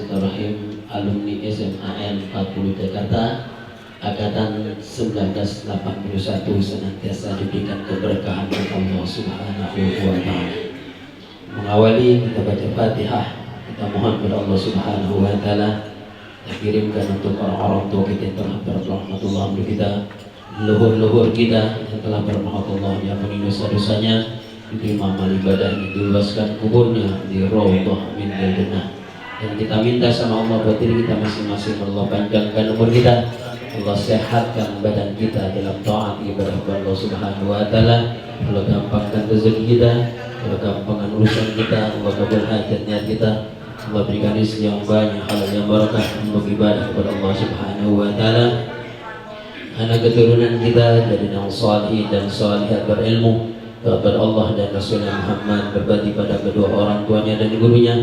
Bismillahirrahmanirrahim. Alumni SMAN 40 Jakarta angkatan 1981 senantiasa diberikan keberkahan oleh Allah Subhanahu wa taala. Mengawali kita baca Fatihah, kita mohon kepada Allah Subhanahu wa taala yang kirimkan untuk orang-orang tua kita yang telah berrahmatullah untuk kita, leluhur-leluhur kita yang telah berrahmatullah, yang dosa-dosanya, diterima amal ibadahnya, diluaskan kuburnya di Raudhah min Jannah. Dan kita minta sama Allah buat diri kita masing-masing, Allah panjangkan umur kita, Allah sehatkan badan kita dalam taat ibadah Allah Subhanahu wa taala, Allah gampangkan rezeki kita, Allah gampangkan urusan kita, Allah kabul hajatnya kita, Allah berikan rezeki yang banyak, halal yang barakah untuk ibadah kepada Allah Subhanahu wa taala. Anak keturunan kita dari yang salih dan salihat berilmu kepada Allah dan Rasulullah Muhammad, berbakti pada kedua orang tuanya dan gurunya,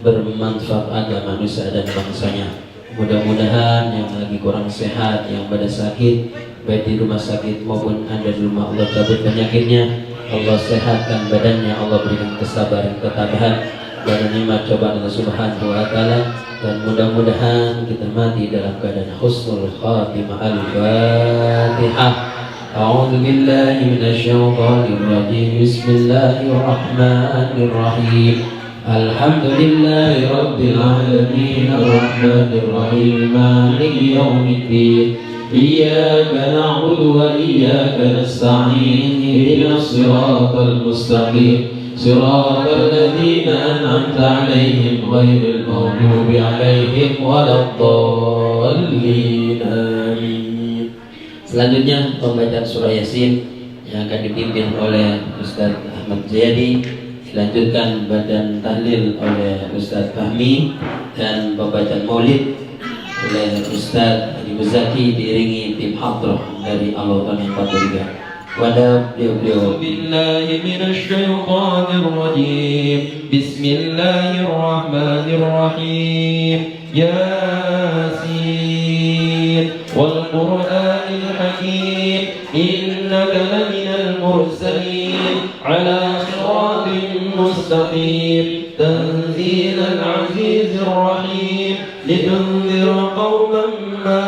bermanfaat agama manusia dan bangsanya. Mudah-mudahan yang lagi kurang sehat, yang pada sakit, baik di rumah sakit maupun ada di rumah, Allah cabut penyakitnya, Allah sehatkan badannya, Allah berikan kesabaran, ketabahan, dan nikmat cobaan Allah Subhanahu wa taala. Dan mudah-mudahan kita mati dalam keadaan husnul khatimah. Al-Fatihah. A'udzu billahi minasyaitonir rajim. Bismillahirrahmanirrahim. Alhamdulillahi rabbil alamin, arrahmanir rahim, maliki yaumiddin. Iyyaka na'budu wa iyyaka nasta'in. Ihdinas siratal mustaqim. Siratal ladzina an'amta 'alaihim ghairil maghdubi 'alaihim waladdallin. Amin. Selanjutnya pembacaan surah Yasin yang akan dipimpin oleh Ustaz Ahmad Ziyadi, dilanjutkan badan tahlil oleh Ustaz Fahmi, dan pembacaan maulid oleh Ustaz Haji Muzaki diiringi tim hadrah dari Al-Lautan yang 43. Wadah beliau-beliau. Billahi minasyaitonir rajim. Bismillahirrahmanirrahim. Yasin wal Qur'anil hakim. Innaka laminal mursalin ala siratin mustaqim. Tanzilal azizir rahim. Litunzira qauman ma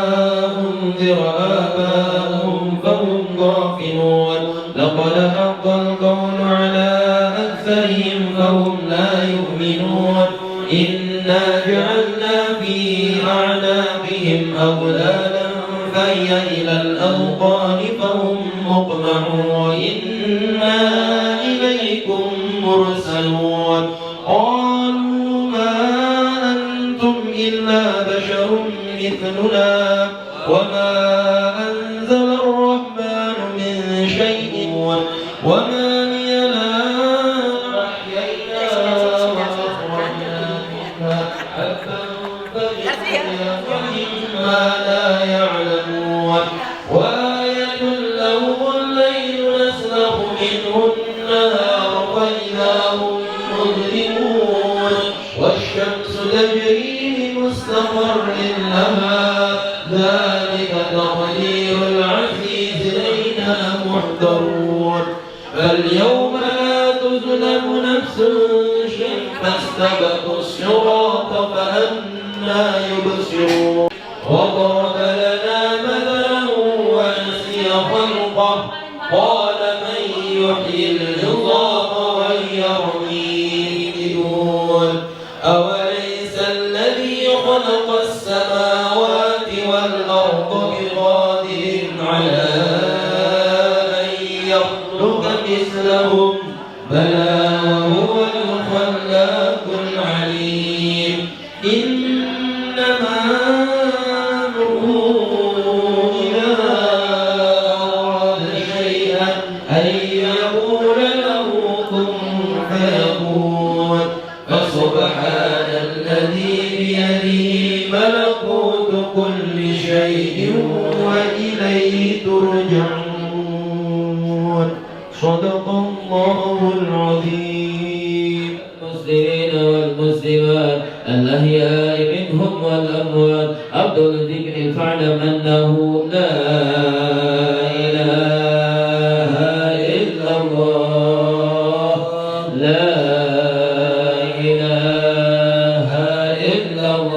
unzira aba'uhum fahum غافلون. لقد حق القول على أكثرهم فهم لا يؤمنون. إنا جعلنا في أعناقهم أغلالا فهي إلى الأذقان فهم مقمحون. إنا إليكم مرسلون. قالوا ما أنتم إلا بشر مثلنا وما أنزل الرحمن من شيء وما لي لا أحيينا وأخرجنا منها حتى ما لا يعلمون. وآية لهم الليل نسلخ منه النهار فإذا هم مظلمون. والشمس تجري لمستقر لها ذلك تقدير العزيز إلينا محضرون. فاليوم لا تظلم نفس شيئا فاستبقوا الصراط فأنى يبصرون. وضرب لنا مثلا ونسي خلقه قال من يحيي العظام وهي رميم. أوليس الذي خلق السماوات والأرض بقادر على أن يخلق مثلهم بلى وهو الخلاق العليم. إنما أمره إذا أراد شيئا أن يقول له كن فيكون. فسبحان الذي بيده ملكوت كل شيء وإليه ترجعون. صدق الله العظيم. المسلمين والمسلمات الأحياء منهم والأموات أفضل الذكر فاعلم أنه لا إله إلا الله. لا إله إلا الله.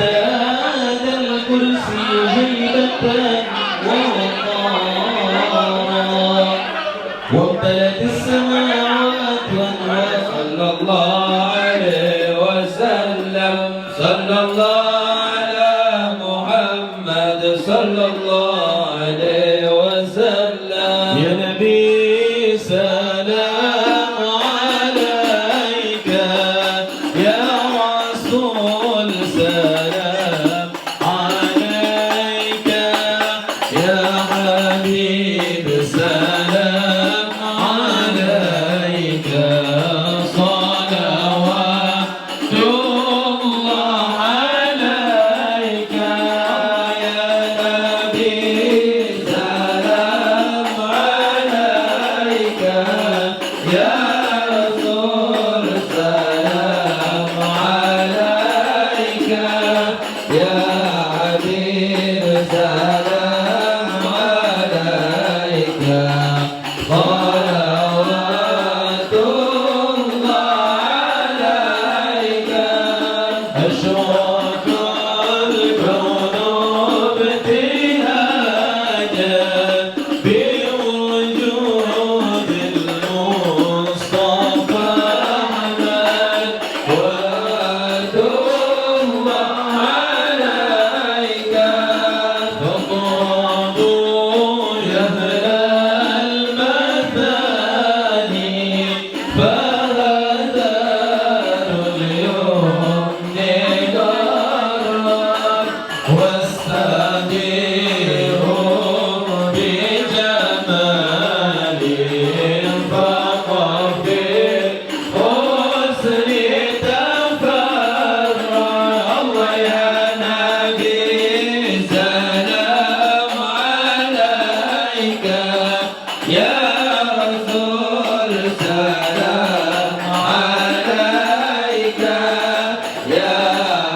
زاد الكرسي هيبة ووقارا وامتلت السماوات وانوارا صلى الله عليه وسلم صلى الله على محمد صلى الله عليه وسلم يا نبي سلام عليك يا رسول سلام عليك يا حبيب سلام عليك صلوات الله عليك يا نبي سلام عليك يا رسول سلام عليك يا حبيب سلام عليك صلوات الله عليك أشرق الكون ابتهاجا بوجود المصطفى أحمد صلوات الله عليك فطابوا يهلا المثاني فهذا اليوم نقرر واستدير بجمال فقف حسن تفرع الله يا نبي سلام عليك يا رسول سلام عليك يا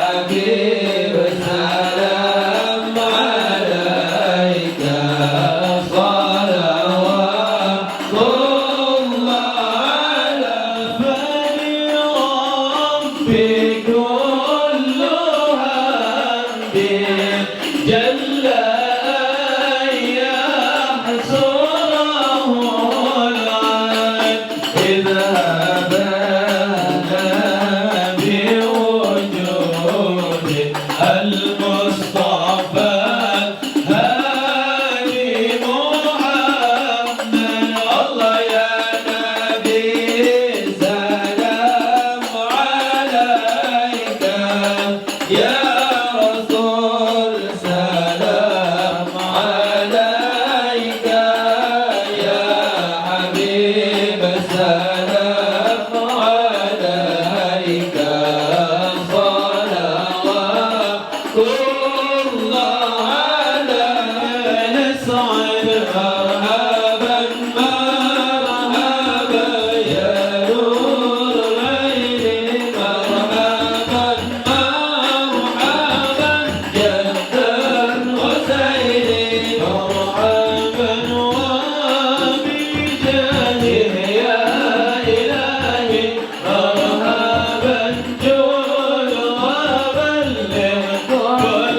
حبيب سلام عليك صلوات الله على فلربي كل همد جل أن يحصره العين إذا بان بوجود المصطفى هادي محمد الله يا نبي سلام عليك يا رسول سلام عليك يا حبيب سلام عليك صلوات الله عليك نسعد مرحبا مرحبا يا نور العين مرحبا مرحبا جد الحسين مرحبا وبجاهه يا إلهي مرحبا جل وبلغ كل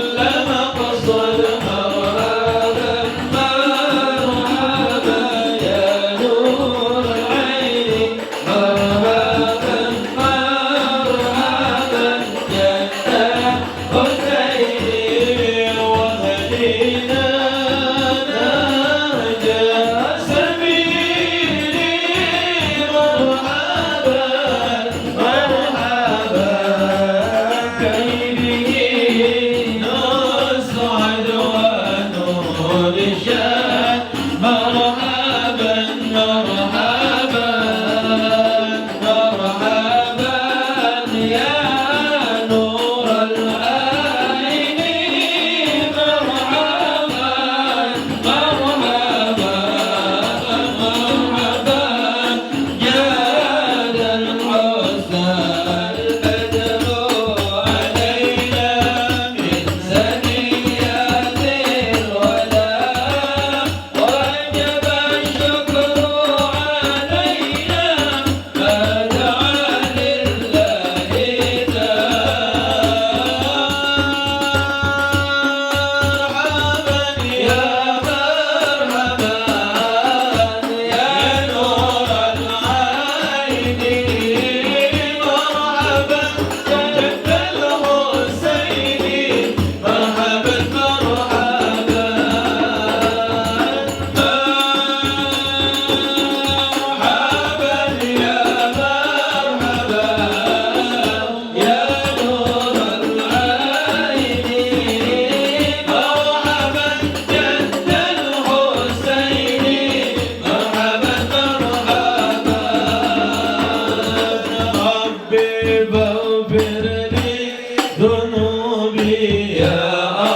يا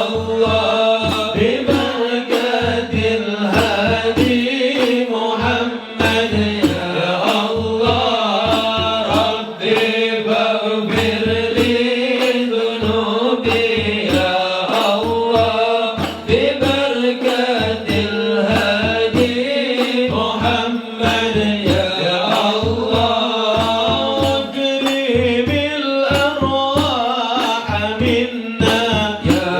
الله ببركة الهادي محمد يا الله ربي فاغفر لي ذنوبي يا الله ببركة الهادي محمد يا الله كريم الأرواح منا يا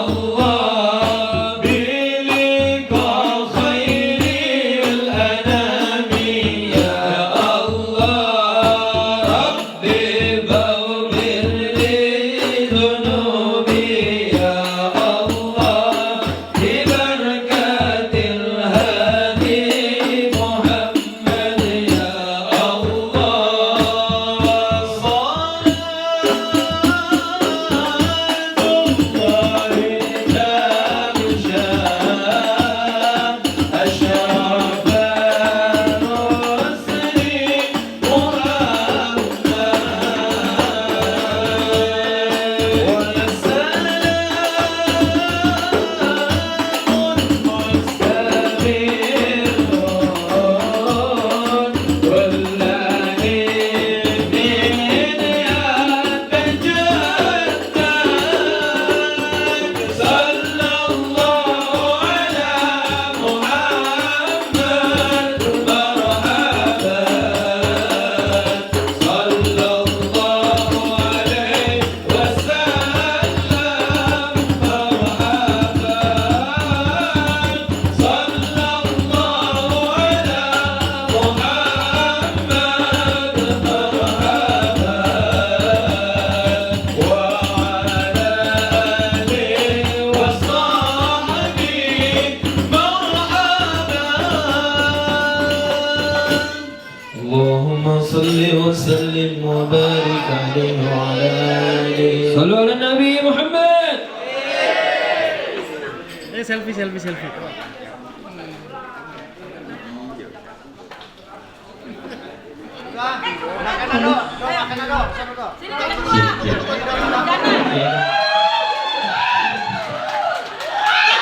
الله بلقاء خير الأنام يا الله ربي فاغفر لي ذنوبي يا الله ببركة الهادي محمد يا اللهم صل وسلم وبارك عليه وعلى آله. صلوا على النبي محمد. selfie.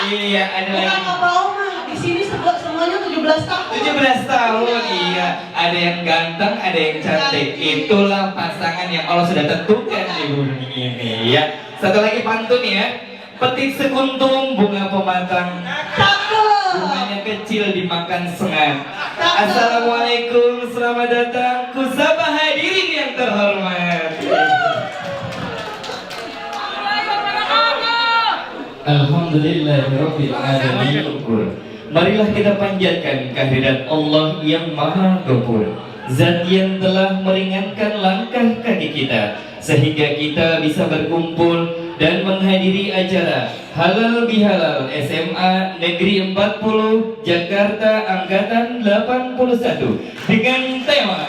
Iya, ada Bukan lagi. apa-apa mah, di sini semuanya 17 tahun. 17 tahun, iya. Ada yang ganteng, ada yang cantik. Itulah pasangan yang Allah sudah tentukan di bumi ini, ya. Satu lagi pantun ya. Petik sekuntum bunga pematang. Cakep. Bunganya kecil dimakan sengat. Assalamualaikum, selamat datang. Kusapa hadirin yang terhormat. Alhamdulillahirabbil alamin. Marilah kita panjatkan kehadirat Allah yang Maha Ghafur, Zat yang telah meringankan langkah kaki kita sehingga kita bisa berkumpul dan menghadiri acara Halal Bihalal SMA Negeri 40 Jakarta Angkatan 81 dengan tema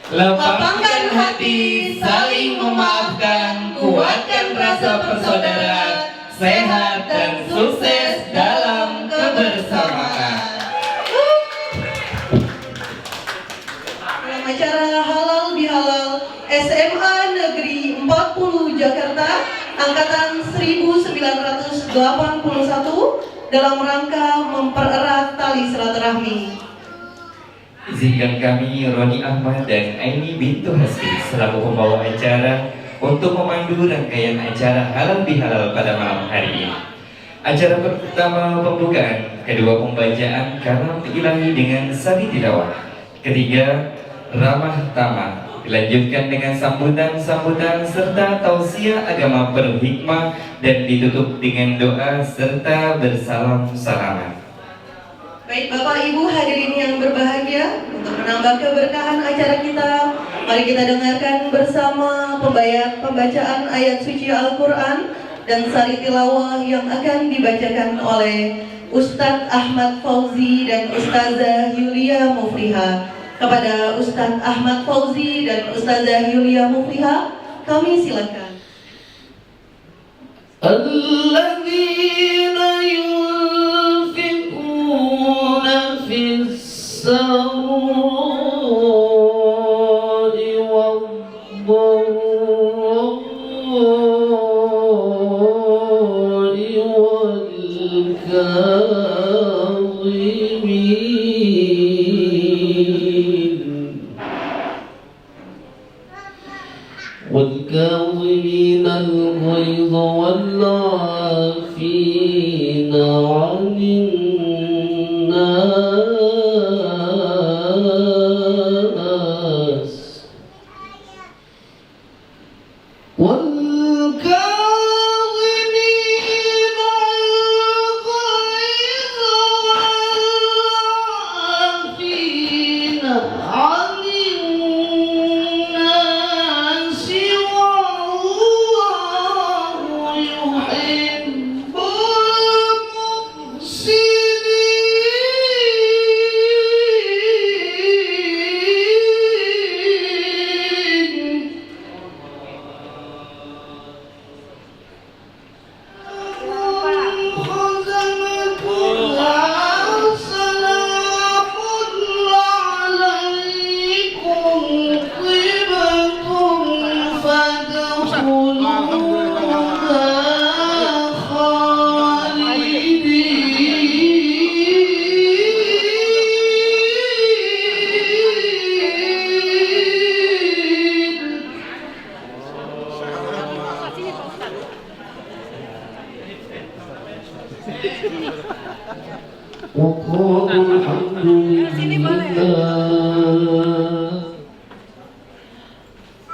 Lapangkan hati, saling memaafkan, kuatkan rasa persaudaraan, sehat dan sukses dalam kebersamaan. Dalam acara Halal Bihalal SMA Negeri 40 Jakarta Angkatan 1981 dalam rangka mempererat tali silaturahmi. Izinkan kami Roni Ahmad dan Aini Bintu Hasbi selaku pembawa acara untuk memandu rangkaian acara Halal Bihalal pada malam hari ini. Acara pertama pembukaan, kedua pembacaan kalam ilahi dengan sari tilawah, ketiga ramah tamah, dilanjutkan dengan sambutan-sambutan serta tausiah agama berhikmah dan ditutup dengan doa serta bersalam-salaman. Baik Bapak Ibu hadirin yang berbahagia, untuk menambah keberkahan acara kita, mari kita dengarkan bersama pembacaan ayat suci Al-Quran dan sari tilawah yang akan dibacakan oleh Ustadz Ahmad Fauzi dan Ustazah Yulia Mufliha. Kepada Ustadz Ahmad Fauzi dan Ustazah Yulia Mufliha, kami silakan. الذين ينفقون في السراء والضراء والكاظمين الغيظ والعافين عن الناس والكاظمين الغيظ والعافين عن الناس والله يحب المحسنين. وقالوا الحمد لله.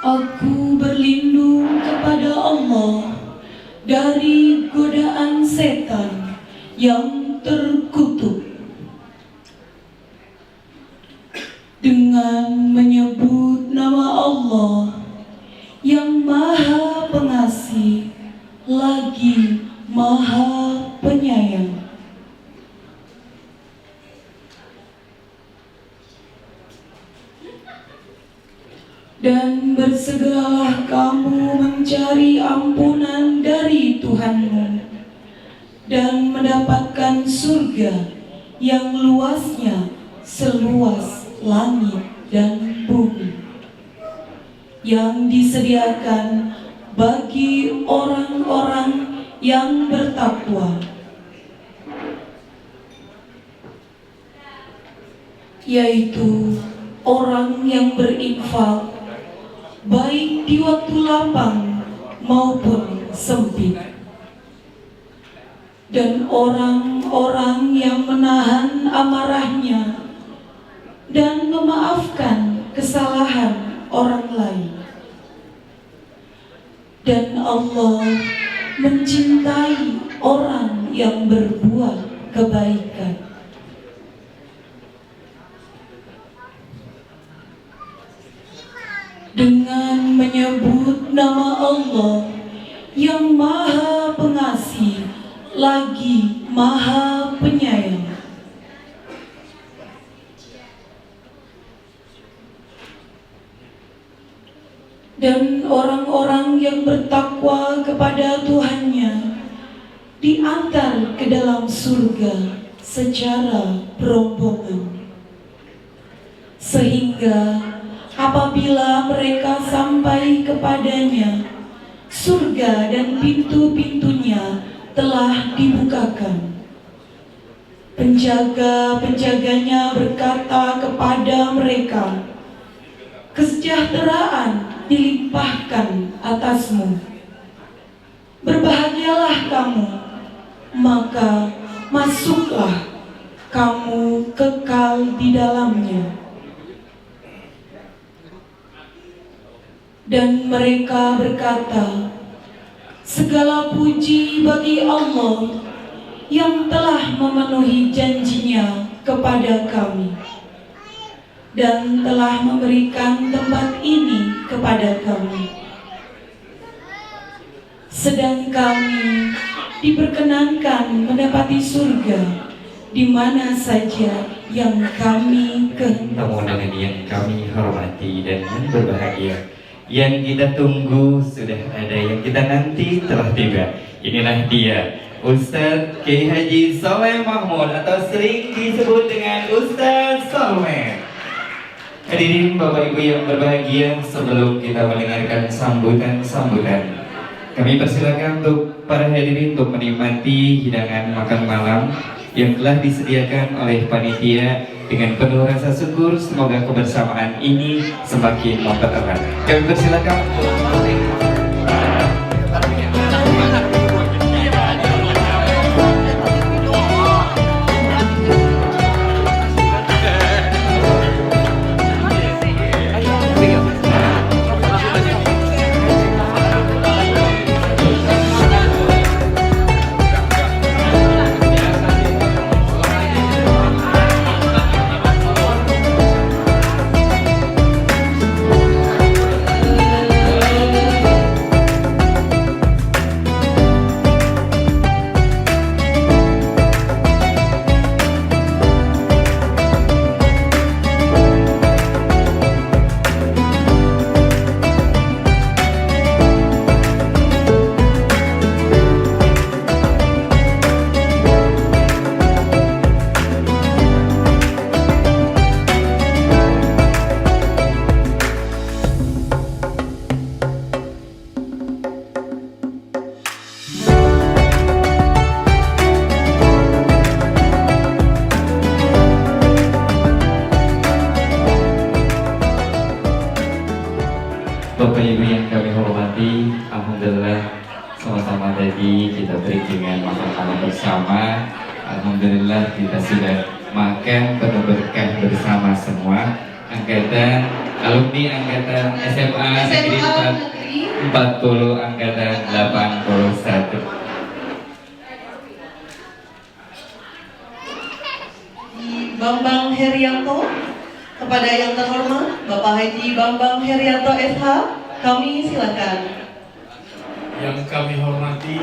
Aku berlindung kepada Allah dari godaan setan yang terkutuk dengan menyebut nama Allah yang Maha Pengasih lagi Maha Penyayang. Dan bersegeralah kamu mencari ampunan dari Tuhanmu dan mendapatkan surga yang luasnya seluas langit dan bumi, yang disediakan bagi orang-orang yang bertakwa, yaitu orang yang berinfak baik di waktu lapang maupun sempit, dan orang-orang yang menahan amarahnya dan memaafkan kesalahan orang lain. Dan Allah mencintai orang yang berbuat kebaikan. Dengan menyebut nama Allah yang Maha Pengasih lagi Maha Penyayang. Dan orang-orang yang bertakwa kepada Tuhannya diantar ke dalam surga secara berombongan, sehingga apabila mereka sampai kepadanya, surga dan pintu-pintunya telah dibukakan. Penjaga-penjaganya berkata kepada mereka, kesejahteraan dilimpahkan atasmu. Berbahagialah kamu, maka masuklah kamu kekal di dalamnya. Dan mereka berkata, segala puji bagi Allah yang telah memenuhi janjinya kepada kami dan telah memberikan tempat ini kepada kami. Sedang kami diperkenankan mendapati surga di mana saja yang kami kehendaki. Namun dengan yang kami hormati dan yang berbahagia, yang kita tunggu sudah ada, yang kita nanti telah tiba. Inilah dia, Ustadz Kiai Haji Saleh Mahmud, atau sering disebut dengan Ustadz Saleh. Hadirin Bapak Ibu yang berbahagia, sebelum kita mendengarkan sambutan-sambutan, Kami persilakan untuk para hadirin untuk menikmati hidangan makan malam yang telah disediakan oleh panitia dengan penuh rasa syukur. Semoga kebersamaan ini semakin mempererat. Kami persilakan untuk Bapak Ibu yang kami hormati, alhamdulillah sama-sama tadi kita break dengan makan malam bersama. Alhamdulillah kita sudah makan penuh berkah bersama semua. Angkatan alumni angkatan SMA Negeri 40 angkatan 81. Bambang Herianto. Kepada yang terhormat Bapak Haji Bambang Herianto SH, kami silakan. Yang kami hormati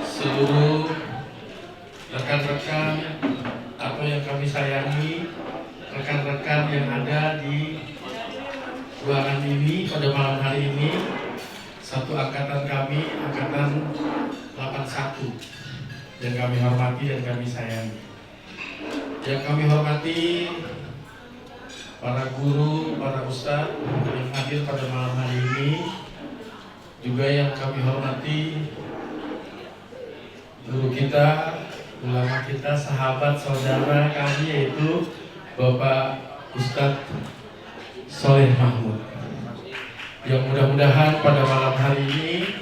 seluruh rekan-rekan atau yang kami sayangi, rekan-rekan yang ada di ruangan ini pada malam hari ini, satu angkatan kami, angkatan 81, yang kami hormati dan kami sayangi. Yang kami hormati para guru, para ustadz yang hadir pada malam hari ini, juga yang kami hormati guru kita, ulama kita, sahabat, saudara kami, yaitu Bapak Ustadz Soleh Mahmud. Yang mudah-mudahan pada malam hari ini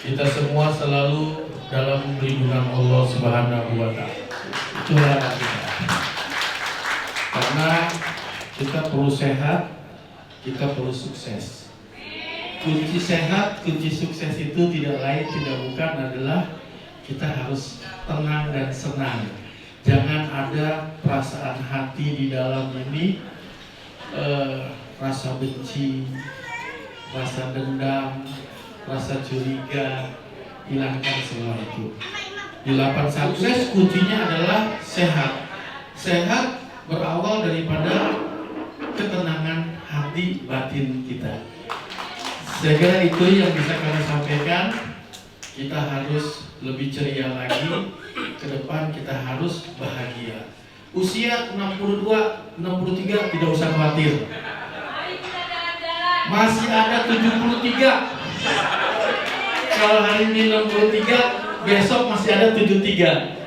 kita semua selalu dalam lindungan Allah Subhanahu wa Ta'ala. Itulah kita. Karena kita perlu sehat, kita perlu sukses. Kunci sehat, kunci sukses itu tidak lain, tidak bukan adalah kita harus tenang dan senang. Jangan ada perasaan hati di dalam ini, rasa benci, rasa dendam, rasa curiga, hilangkan semua itu. Di 8 sukses kuncinya adalah sehat. Sehat berawal daripada ketenangan hati batin kita. Saya kira itu yang bisa kami sampaikan. Kita harus lebih ceria lagi. Ke depan kita harus bahagia. Usia 62, 63 tidak usah khawatir. Masih ada 73. Kalau hari ini 63, besok masih ada 73.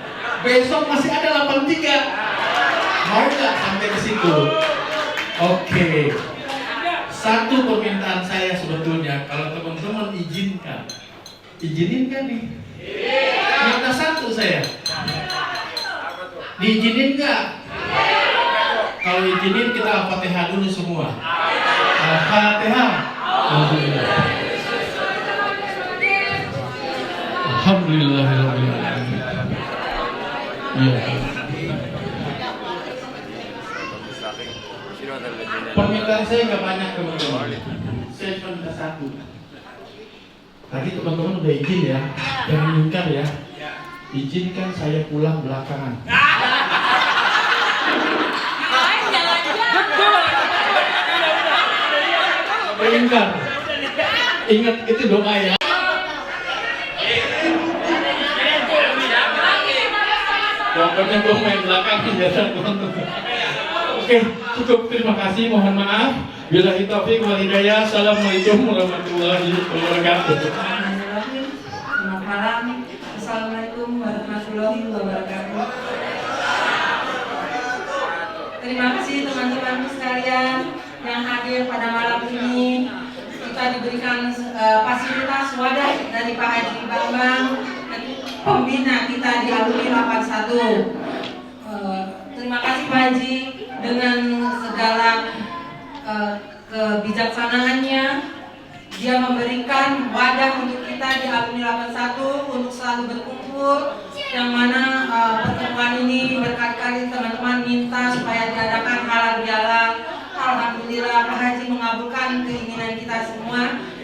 Besok masih ada 83. Mau nggak sampai ke situ? Oke. Satu permintaan saya sebetulnya, kalau teman-teman izinkan, izinin kan nih? Minta satu saya. Diizinin nggak? Kalau izinin kita Al-Fatihah dulu semua. Al-Fatihah. Alhamdulillahirrahmanirrahim. Ya. Permintaan saya nggak banyak teman-teman. Saya cuma minta satu. Tadi teman-teman udah izin ya, jangan ingkar ya. Izinkan saya pulang belakangan. Ingkar. Ingat itu doa ya. Pokoknya gue main belakang ya teman-teman. Oke, cukup. Terima kasih. Mohon maaf. Billahi taufiq wal hidayah. Assalamualaikum warahmatullahi wabarakatuh. Selamat malam. Assalamualaikum warahmatullahi wabarakatuh. Terima kasih teman-teman sekalian yang hadir pada malam ini. Kita diberikan fasilitas wadah dari Pak Haji Bambang, pembina kita di alumni 81. Terima kasih Pak Haji dengan segala kebijaksanaannya. Dia memberikan wadah untuk kita di alumni 81 untuk selalu berkumpul, yang mana pertemuan ini berkali-kali teman-teman minta supaya diadakan halal bihalal. Alhamdulillah Pak Haji mengabulkan keinginan kita semua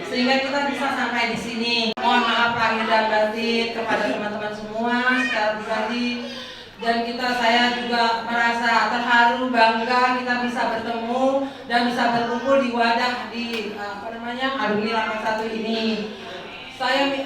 sehingga kita bisa sampai di sini. Mohon maaf lahir dan batin kepada teman-teman semua secara pribadi. Dan saya juga merasa terharu, bangga kita bisa bertemu dan bisa berkumpul di wadah di alumni 81 ini. Saya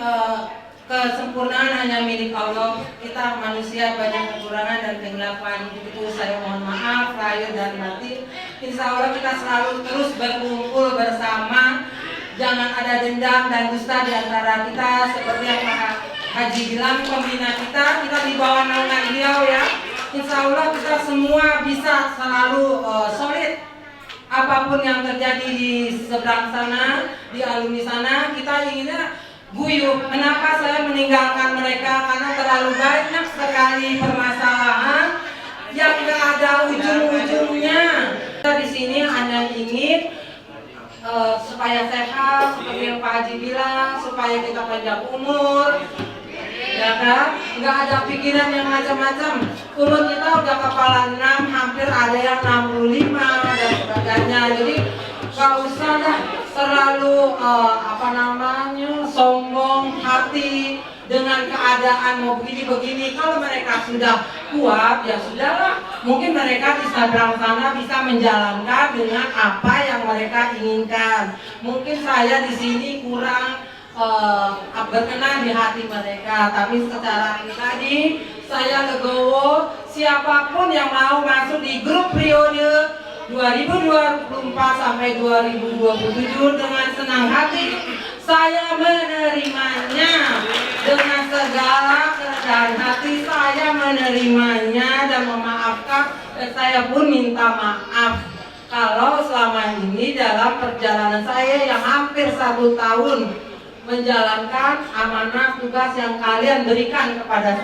kesempurnaan hanya milik Allah. Kita manusia banyak kekurangan dan kegelapan. Itu saya mohon maaf lahir dan batin. Insya Allah kita selalu terus berkumpul bersama. Jangan ada dendam dan dusta di antara kita, seperti yang Pak Haji bilang, pembina kita di bawah naungan beliau ya. Insya Allah kita semua bisa selalu solid. Apapun yang terjadi di seberang sana, di alumni sana, kita inginnya guyup. Kenapa saya meninggalkan mereka? Karena terlalu banyak sekali permasalahan yang nggak ada ujung-ujungnya. Kita di sini hanya ingin supaya sehat, seperti yang Pak Haji bilang, supaya kita panjang umur, ya kan? Nggak ada pikiran yang macam-macam. Umur kita udah kepala 6, hampir ada yang 65 dan sebagainya. Jadi nggak usah dah terlalu sombong hati dengan keadaan mau begini-begini. Kalau mereka sudah kuat, ya sudahlah. Mungkin mereka di seberang sana bisa menjalankan dengan apa yang mereka inginkan. Mungkin saya di sini kurang berkenan di hati mereka, tapi secara pribadi saya legowo. Siapapun yang mau masuk di grup periode 2024 sampai 2027 dengan senang hati saya menerimanya. Dengan segala kerendahan hati saya menerimanya dan memaafkan, dan saya pun minta maaf kalau selama ini dalam perjalanan saya yang hampir 1 tahun menjalankan amanah tugas yang kalian berikan kepada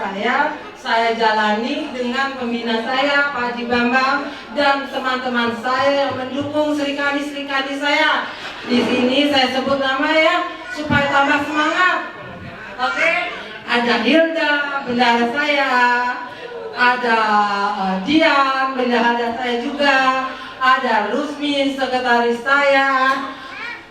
saya jalani dengan pembina saya Pak Haji Bambang dan teman-teman saya yang mendukung serikandi-serikandi saya. Di sini saya sebut nama ya supaya tambah semangat. Oke, ada Hilda, bendahara saya, ada Dian, bendahara saya juga, ada Rusmi, sekretaris saya,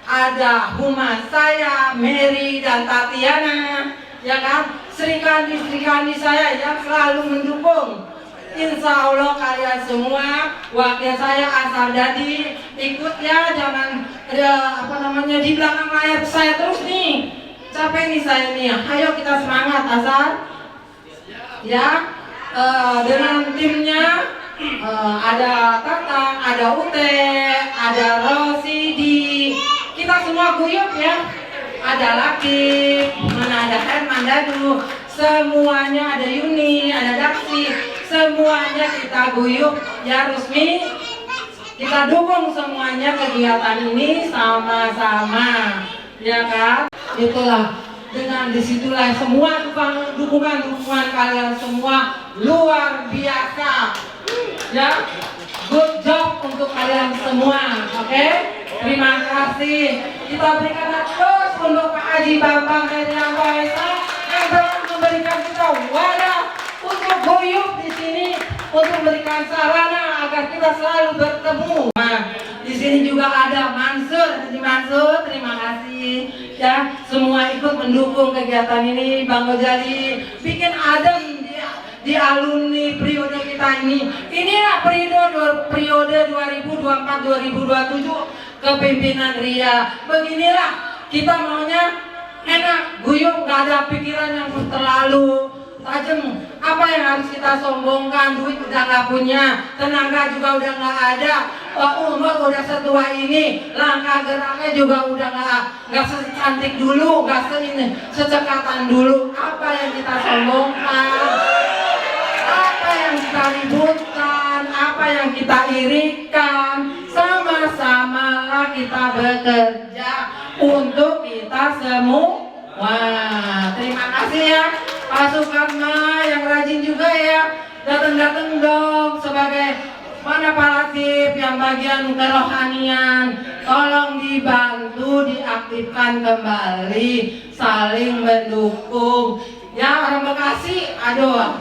ada humas saya, Mary dan Tatiana, ya kan? Serikandi-serikandi saya yang selalu mendukung. Insya Allah kalian semua, wakil saya Asar Dadi, ikut ya, jangan di belakang layar saya terus nih. Capek nih saya nih, ayo kita semangat Asar. Ya, dengan timnya ada Tatang, ada Ute, ada Rosidi. Kita semua guyup ya. Ada Laki, ada Herman Dadu, semuanya ada Yuni, ada Daksi, semuanya kita guyup ya Rusmi. Kita dukung semuanya kegiatan ini sama-sama, ya kan? Itulah, dengan disitulah semua dukungan kalian semua luar biasa, ya. Good job untuk kalian semua, oke? Terima kasih. Kita berikan terus untuk Pak Haji Bambang Herianto Esa yang telah memberikan kita wadah untuk guyup di sini, untuk memberikan sarana agar kita selalu bertemu. Nah, di sini juga ada Mansur, Haji Mansur, terima kasih. Ya, semua ikut mendukung kegiatan ini. Bang Gojali bikin adem di alumni periode kita ini. Inilah periode 2024-2027 kepemimpinan Ria. Beginilah kita maunya enak, guyup, gak ada pikiran yang terlalu tajam. Apa yang harus kita sombongkan? Duit udah nggak punya, tenaga juga udah nggak ada, umur udah setua ini, langkah geraknya juga udah nggak secantik dulu, nggak secekatan dulu. Apa yang kita sombongkan? Apa yang kita ributkan? Apa yang kita irikan? Sama-samalah kita bekerja untuk kita semua. Wah, terima kasih ya Pak Sukarma yang rajin juga ya. Datang-datang dong sebagai mana Pak Latif yang bagian kerohanian. Tolong dibantu diaktifkan kembali, saling mendukung. Ya orang Bekasi, aduh.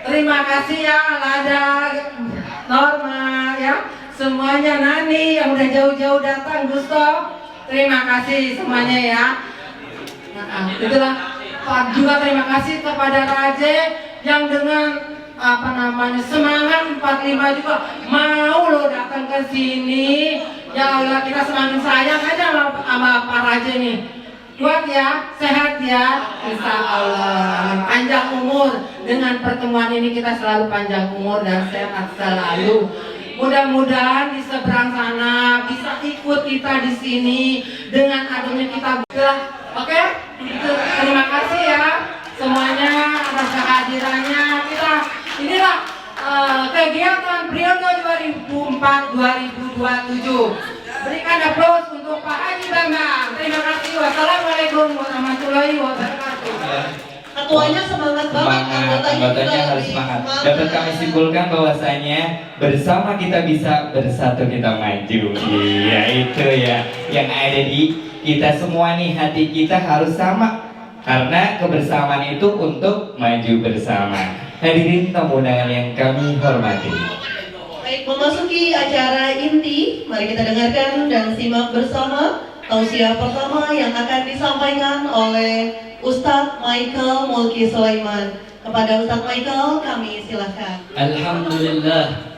Terima kasih ya Lada, Norma ya. Semuanya Nani yang udah jauh-jauh datang, Gusto. Terima kasih semuanya ya. Itulah juga terima kasih kepada Raje yang dengan semangat 45 juga mau lo datang ke sini. Ya Allah, kita semakin sayang aja sama Pak Raje nih. Kuat ya, sehat ya, insya Allah. Panjang umur. Dengan pertemuan ini kita selalu panjang umur dan sehat selalu. Mudah-mudahan di seberang sana bisa ikut kita di sini dengan adanya kita. Oke, terima kasih ya semuanya atas kehadirannya. Kita inilah kegiatan periode 2004-2027. Berikan aplaus untuk Pak Haji Bambang. Terima kasih. Wassalamualaikum warahmatullahi wabarakatuh. Ketuanya semangat banget, anggotanya harus semangat. Dapat kami simpulkan bahwasanya bersama kita bisa, bersatu kita maju. Iya itu ya yang ada di kita semua nih, hati kita harus sama karena kebersamaan itu untuk maju bersama. Hadirin tamu undangan yang kami hormati. Baik, memasuki acara inti, mari kita dengarkan dan simak bersama tausiah pertama yang akan disampaikan oleh Ustadz Michael Mulki Sulaiman. Kepada Ustadz Michael, kami silakan. Alhamdulillah.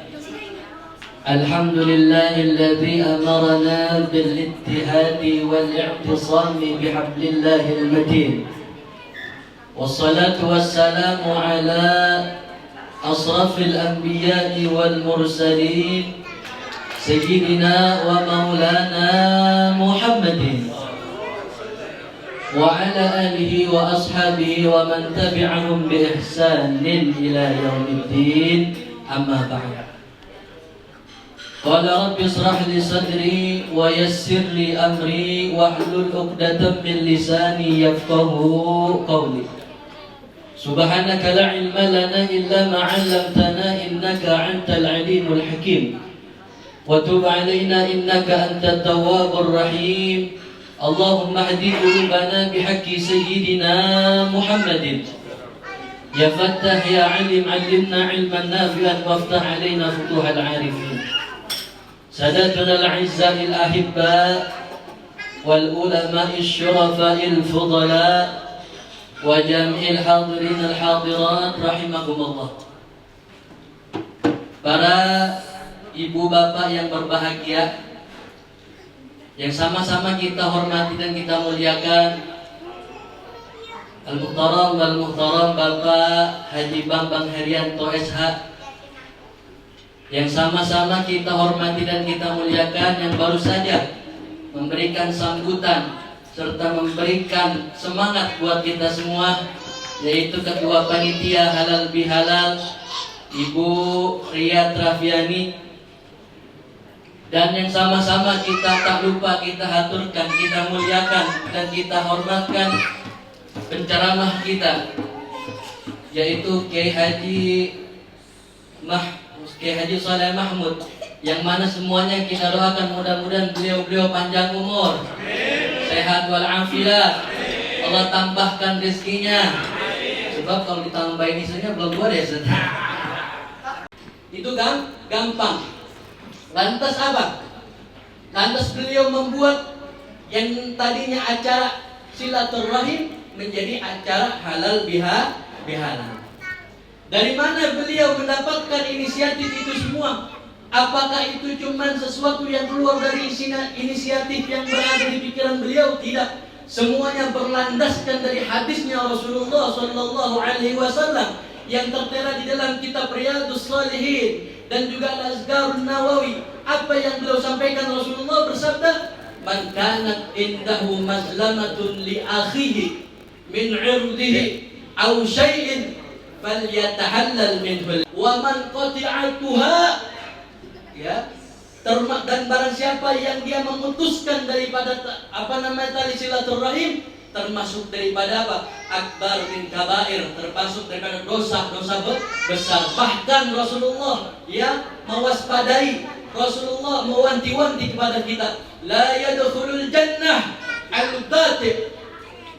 Alhamdulillahilladzi amarna bil ittihadi wal i'tisami bihablillahil matin. Wassalatu wassalamu ala asrafil anbiya'i wal mursalin sayyidina wa maulana Muhammadin wa ala alihi wa ashabihi wa man tabi'ahum bi ihsanin ila yaumiddin. Amma ba'd. Qala rabbi israh li sadri wa yassir li amri wahlul 'uqdatam min lisani yafqahu qawli. Subhanaka la ilma lana illa ma 'allamtana innaka antal alimul hakim. Wa tub 'alaina innaka antat tawwabur rahim. Allahumma hdi qulubana bihaqqi sayyidina Muhammadin. Ya Fattah ya Alim 'allimna 'ilman nafi'an waftah 'alaina futuhal 'arifin. سادتنا الأعزاء الأحباء والعلماء الشرفاء الفضلاء وجميع الحاضرين الحاضرات رحمكم الله. Para ibu bapak yang berbahagia, yang sama-sama kita hormati dan kita muliakan, Al-Muhtaram wal Muhtaram Bapak Haji Bambang Herianto SH, yang sama-sama kita hormati dan kita muliakan, yang baru saja memberikan sambutan serta memberikan semangat buat kita semua, yaitu Ketua Panitia Halal Bihalal Ibu Riyad Rafiani, dan yang sama-sama kita tak lupa kita haturkan, kita muliakan dan kita hormatkan penceramah kita, yaitu Kiai Haji Saleh Mahmud, yang mana semuanya kita doakan mudah-mudahan beliau panjang umur, sehat walafiat, Allah tambahkan rezekinya. Sebab kalau ditambahin isunya belum boleh ya. Itu gampang. Lantas apa? Lantas beliau membuat yang tadinya acara silaturahim menjadi acara halal bihalal. Dari mana beliau mendapatkan inisiatif itu semua? Apakah itu cuma sesuatu yang keluar dari inisiatif yang berada di pikiran beliau? Tidak. semuanya berlandaskan dari hadisnya Rasulullah Sallallahu Alaihi Wasallam yang tertera di dalam kitab Riyadhus Shalihin dan juga Al-Azkarun Nawawi. Apa yang beliau sampaikan? Rasulullah bersabda, "Man kanat indahu mazlamatun li akhihi min 'irdihi aw syai'in falyatahallal minhu wa man qati'atuha." Ya, dan barang siapa yang dia memutuskan daripada tali silaturahim, termasuk daripada apa? Akbar min kabair, termasuk daripada dosa-dosa besar. Bahkan Rasulullah ya mewaspadai, Rasulullah mewanti-wanti kepada kita, la yadkhulul jannah al-qati',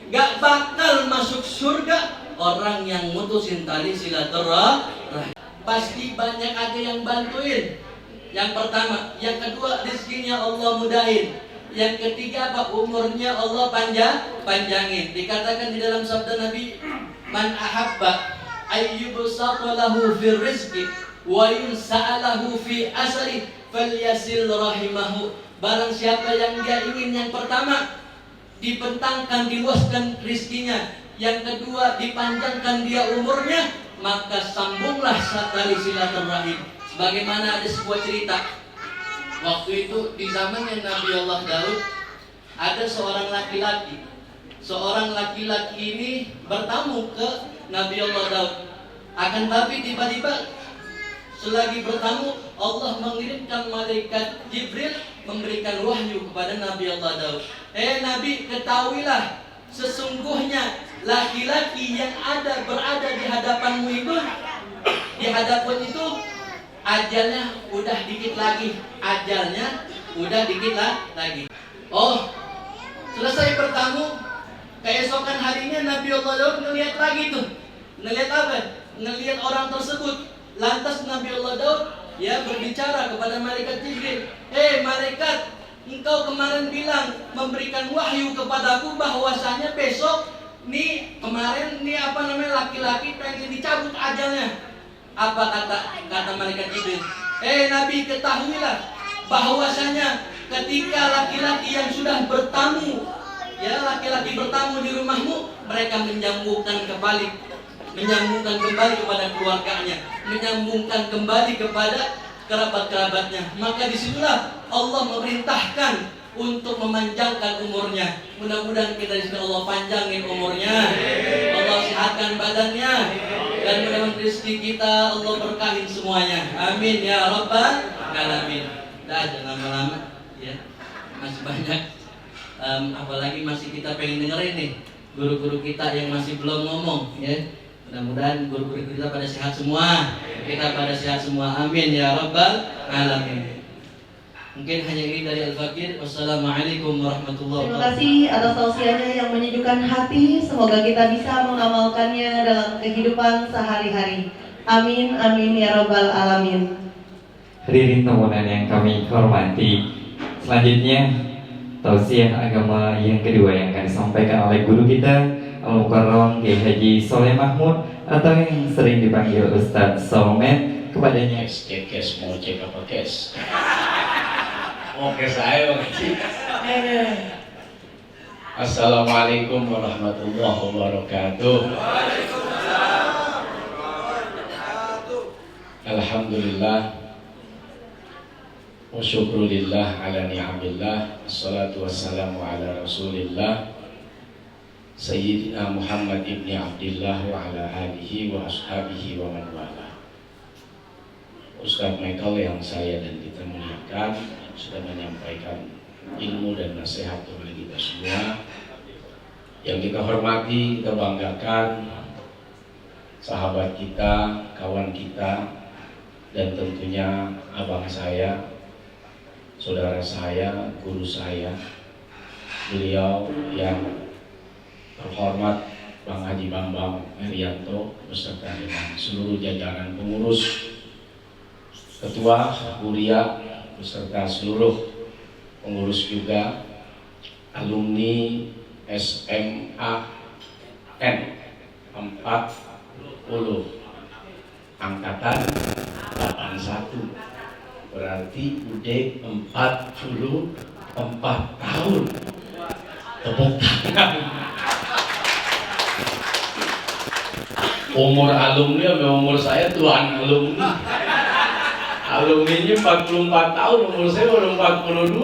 gak bakal masuk surga orang yang mutusin tali silaturahim. Pasti banyak ada yang bantuin. Yang pertama, yang kedua rezekinya Allah mudahin. Yang ketiga apa? Umurnya Allah panjangin. Dikatakan di dalam sabda Nabi, man ahabba ayyubsata lahu fi rizqi wa yunsa'alahu fi asri falyasil rahimahu. Barang siapa yang dia ingin, yang pertama dibentangkan, diluaskan rizkinya, yang kedua dipanjangkan dia umurnya, maka sambunglah tali silaturahim. Bagaimana ada sebuah cerita. Waktu itu di zamannya Nabi Allah Daud, ada seorang laki-laki. Seorang laki-laki ini bertamu ke Nabi Allah Daud. Akan tapi tiba-tiba selagi bertamu, Allah mengirimkan malaikat Jibril memberikan wahyu kepada Nabi Allah Daud. Nabi, ketahuilah, sesungguhnya laki-laki yang berada di hadapanmu itu, di hadapan itu, ajalnya udah dikit lagi. Oh, selesai bertamu, keesokan harinya Nabi Allah Daud ngelihat lagi tuh. Ngelihat apa? Ngelihat orang tersebut. Lantas Nabi Allah Daud ya berbicara kepada malaikat Jibril. Malaikat, engkau kemarin bilang memberikan wahyu kepadaku bahwasanya besok kemarin laki-laki pengen dicabut ajalnya. Apa kata malaikat Jibril? Nabi, ketahuilah bahwasanya ketika laki-laki yang sudah bertamu, ya laki-laki bertamu di rumahmu, mereka menyambungkan kembali kepada keluarganya, menyambungkan kembali kepada kerabat-kerabatnya. Maka disitulah Allah memerintahkan untuk memanjangkan umurnya. Mudah-mudahan kita disini Allah panjangin umurnya, Allah sehatkan badannya, dan mudah-mudahan rezeki kita Allah berkahin semuanya. Amin ya rabbal alamin. Jangan lama-lama ya, masih banyak apalagi masih kita pengen dengerin nih guru-guru kita yang masih belum ngomong ya. Mudah-mudahan guru-guru kita pada sehat semua, kita pada sehat semua. Amin ya rabbal alamin. Mungkin hanya ini dari Al-Fakir. Wassalamualaikum warahmatullahi wabarakatuh. Terima kasih atas tausiahnya yang menyejukkan hati. Semoga kita bisa mengamalkannya dalam kehidupan sehari-hari. Amin, amin ya rabbal alamin. Hadirin tamunan yang kami hormati, selanjutnya tausiah agama yang kedua yang akan disampaikan oleh guru kita Al-Mukarram Kiai Haji Soleh Mahmud atau yang sering dipanggil Ustadz Somet. Kepadanya Kes mau cek apa kes? Oke, saya makasih. Assalamualaikum warahmatullahi wabarakatuh. Alhamdulillah wa syukrulillah ala ni'amillah. Assalatu wassalamu ala rasulillah Sayyidina Muhammad ibni Abdillah wa ala alihi wa ashabihi wa man wala. Ustaz Michael yang saya dan kita muliakan sudah menyampaikan ilmu dan nasihat kepada kita semua. Yang kita hormati, kita banggakan sahabat kita, kawan kita, dan tentunya abang saya, saudara saya, guru saya, beliau yang terhormat Bang Haji Bambang Herianto beserta dengan seluruh jajaran pengurus, ketua, kuliah, beserta seluruh pengurus juga, alumni SMA N 40 angkatan 81, berarti UD 44 tahun. Tepuk tangan. Umur alumni sama umur saya tuan alumni. Alumninya 44 tahun, umur saya baru 42.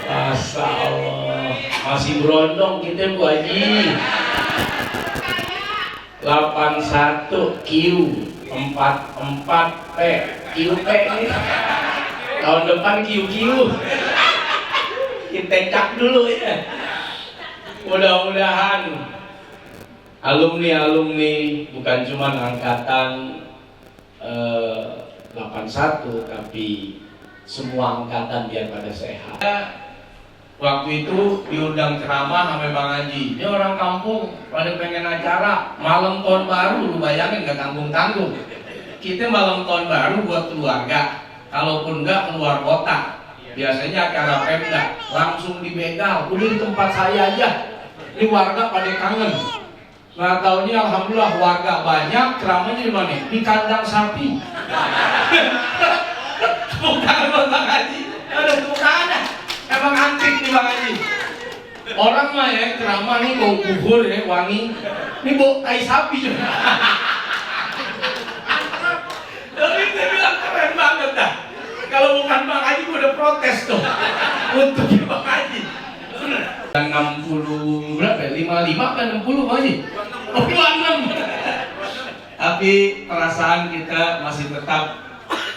Masya Allah, masih berondong kita Bu Haji. 81 Q 44 P QP ini. Tahun depan QQ. Kita cek dulu ya. Mudah-mudahan alumni bukan cuma angkatan 81 tapi semua angkatan biar pada sehat. Waktu itu diundang ceramah sama Bang Haji. Ini orang kampung pada pengen acara malam tahun baru, lu bayangin gak tanggung-tanggung. Kita malam tahun baru buat keluarga, kalaupun enggak keluar kota. Biasanya acara Pemda langsung dibegal, udah di tempat saya aja. Ini warga pada kangen. Nggak taunya alhamdulillah warga banyak, ceramahnya di mana? Di kandang sapi. Bukan Bang Haji, ada bukan. Emang antik nih Bang Haji. Orang mah ya ceramah nih bau bubur ya wangi. Ini bau tai sapi juga. Tapi saya bilang keren banget dah. Kalau bukan Bang Haji gue udah protes tuh. Untuk Bang Haji. 60 berapa ya? 55 kan 60 Bang Haji? 26. Tapi perasaan kita masih tetap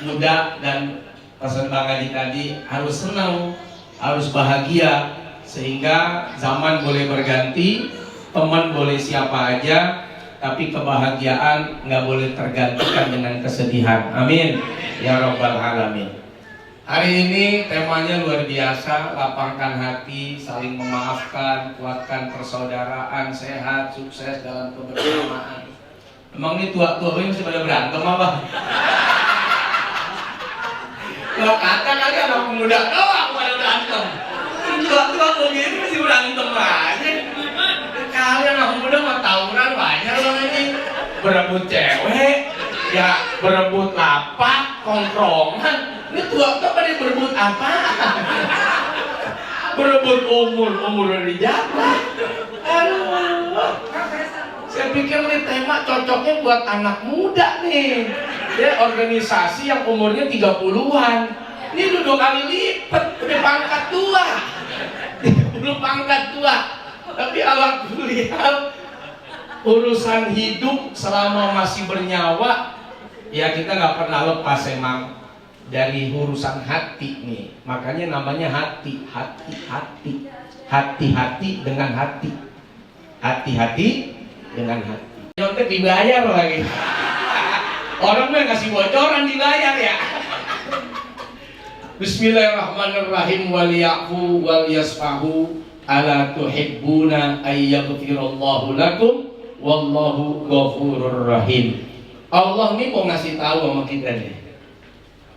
muda dan pesan Bang Haji tadi harus senang, harus bahagia, sehingga zaman boleh berganti, teman boleh siapa aja, tapi kebahagiaan nggak boleh tergantikan dengan kesedihan. Amin ya Rabbal Alamin. Hari ini temanya luar biasa, lapangkan hati, saling memaafkan, kuatkan persaudaraan, sehat, sukses dalam kebersamaan. Emang ini tua-tua ini masih pada berantem apa? Kalau kata kali anak muda doang pada berantem. Tua-tua begini masih berantem aja. Kali anak muda mah tawuran banyak loh ini. Berebut cewek, ya berebut lapak, kongkrongan. Ini tua-tua pada berebut apa? Berebut umur dari jatah. Aduh. Saya pikir nih tema cocoknya buat anak muda nih. Ya, organisasi yang umurnya 30-an. Ini udah 2 kali lipat, udah pangkat tua. Belum pangkat tua. Tapi alhamdulillah urusan hidup selama masih bernyawa, ya kita nggak pernah lepas emang dari urusan hati nih. Makanya namanya hati. Hati-hati dengan hati. Hati-hati dengan hati. Nyontek dibayar lagi. Orang mah ngasih bocoran dibayar ya. Bismillahirrahmanirrahim. Wal ya'fu wal yasfahu ala tuhibbuna ayyaghfirallahu lakum wallahu ghafurur rahim. Allah nih mau ngasih tahu sama kita nih.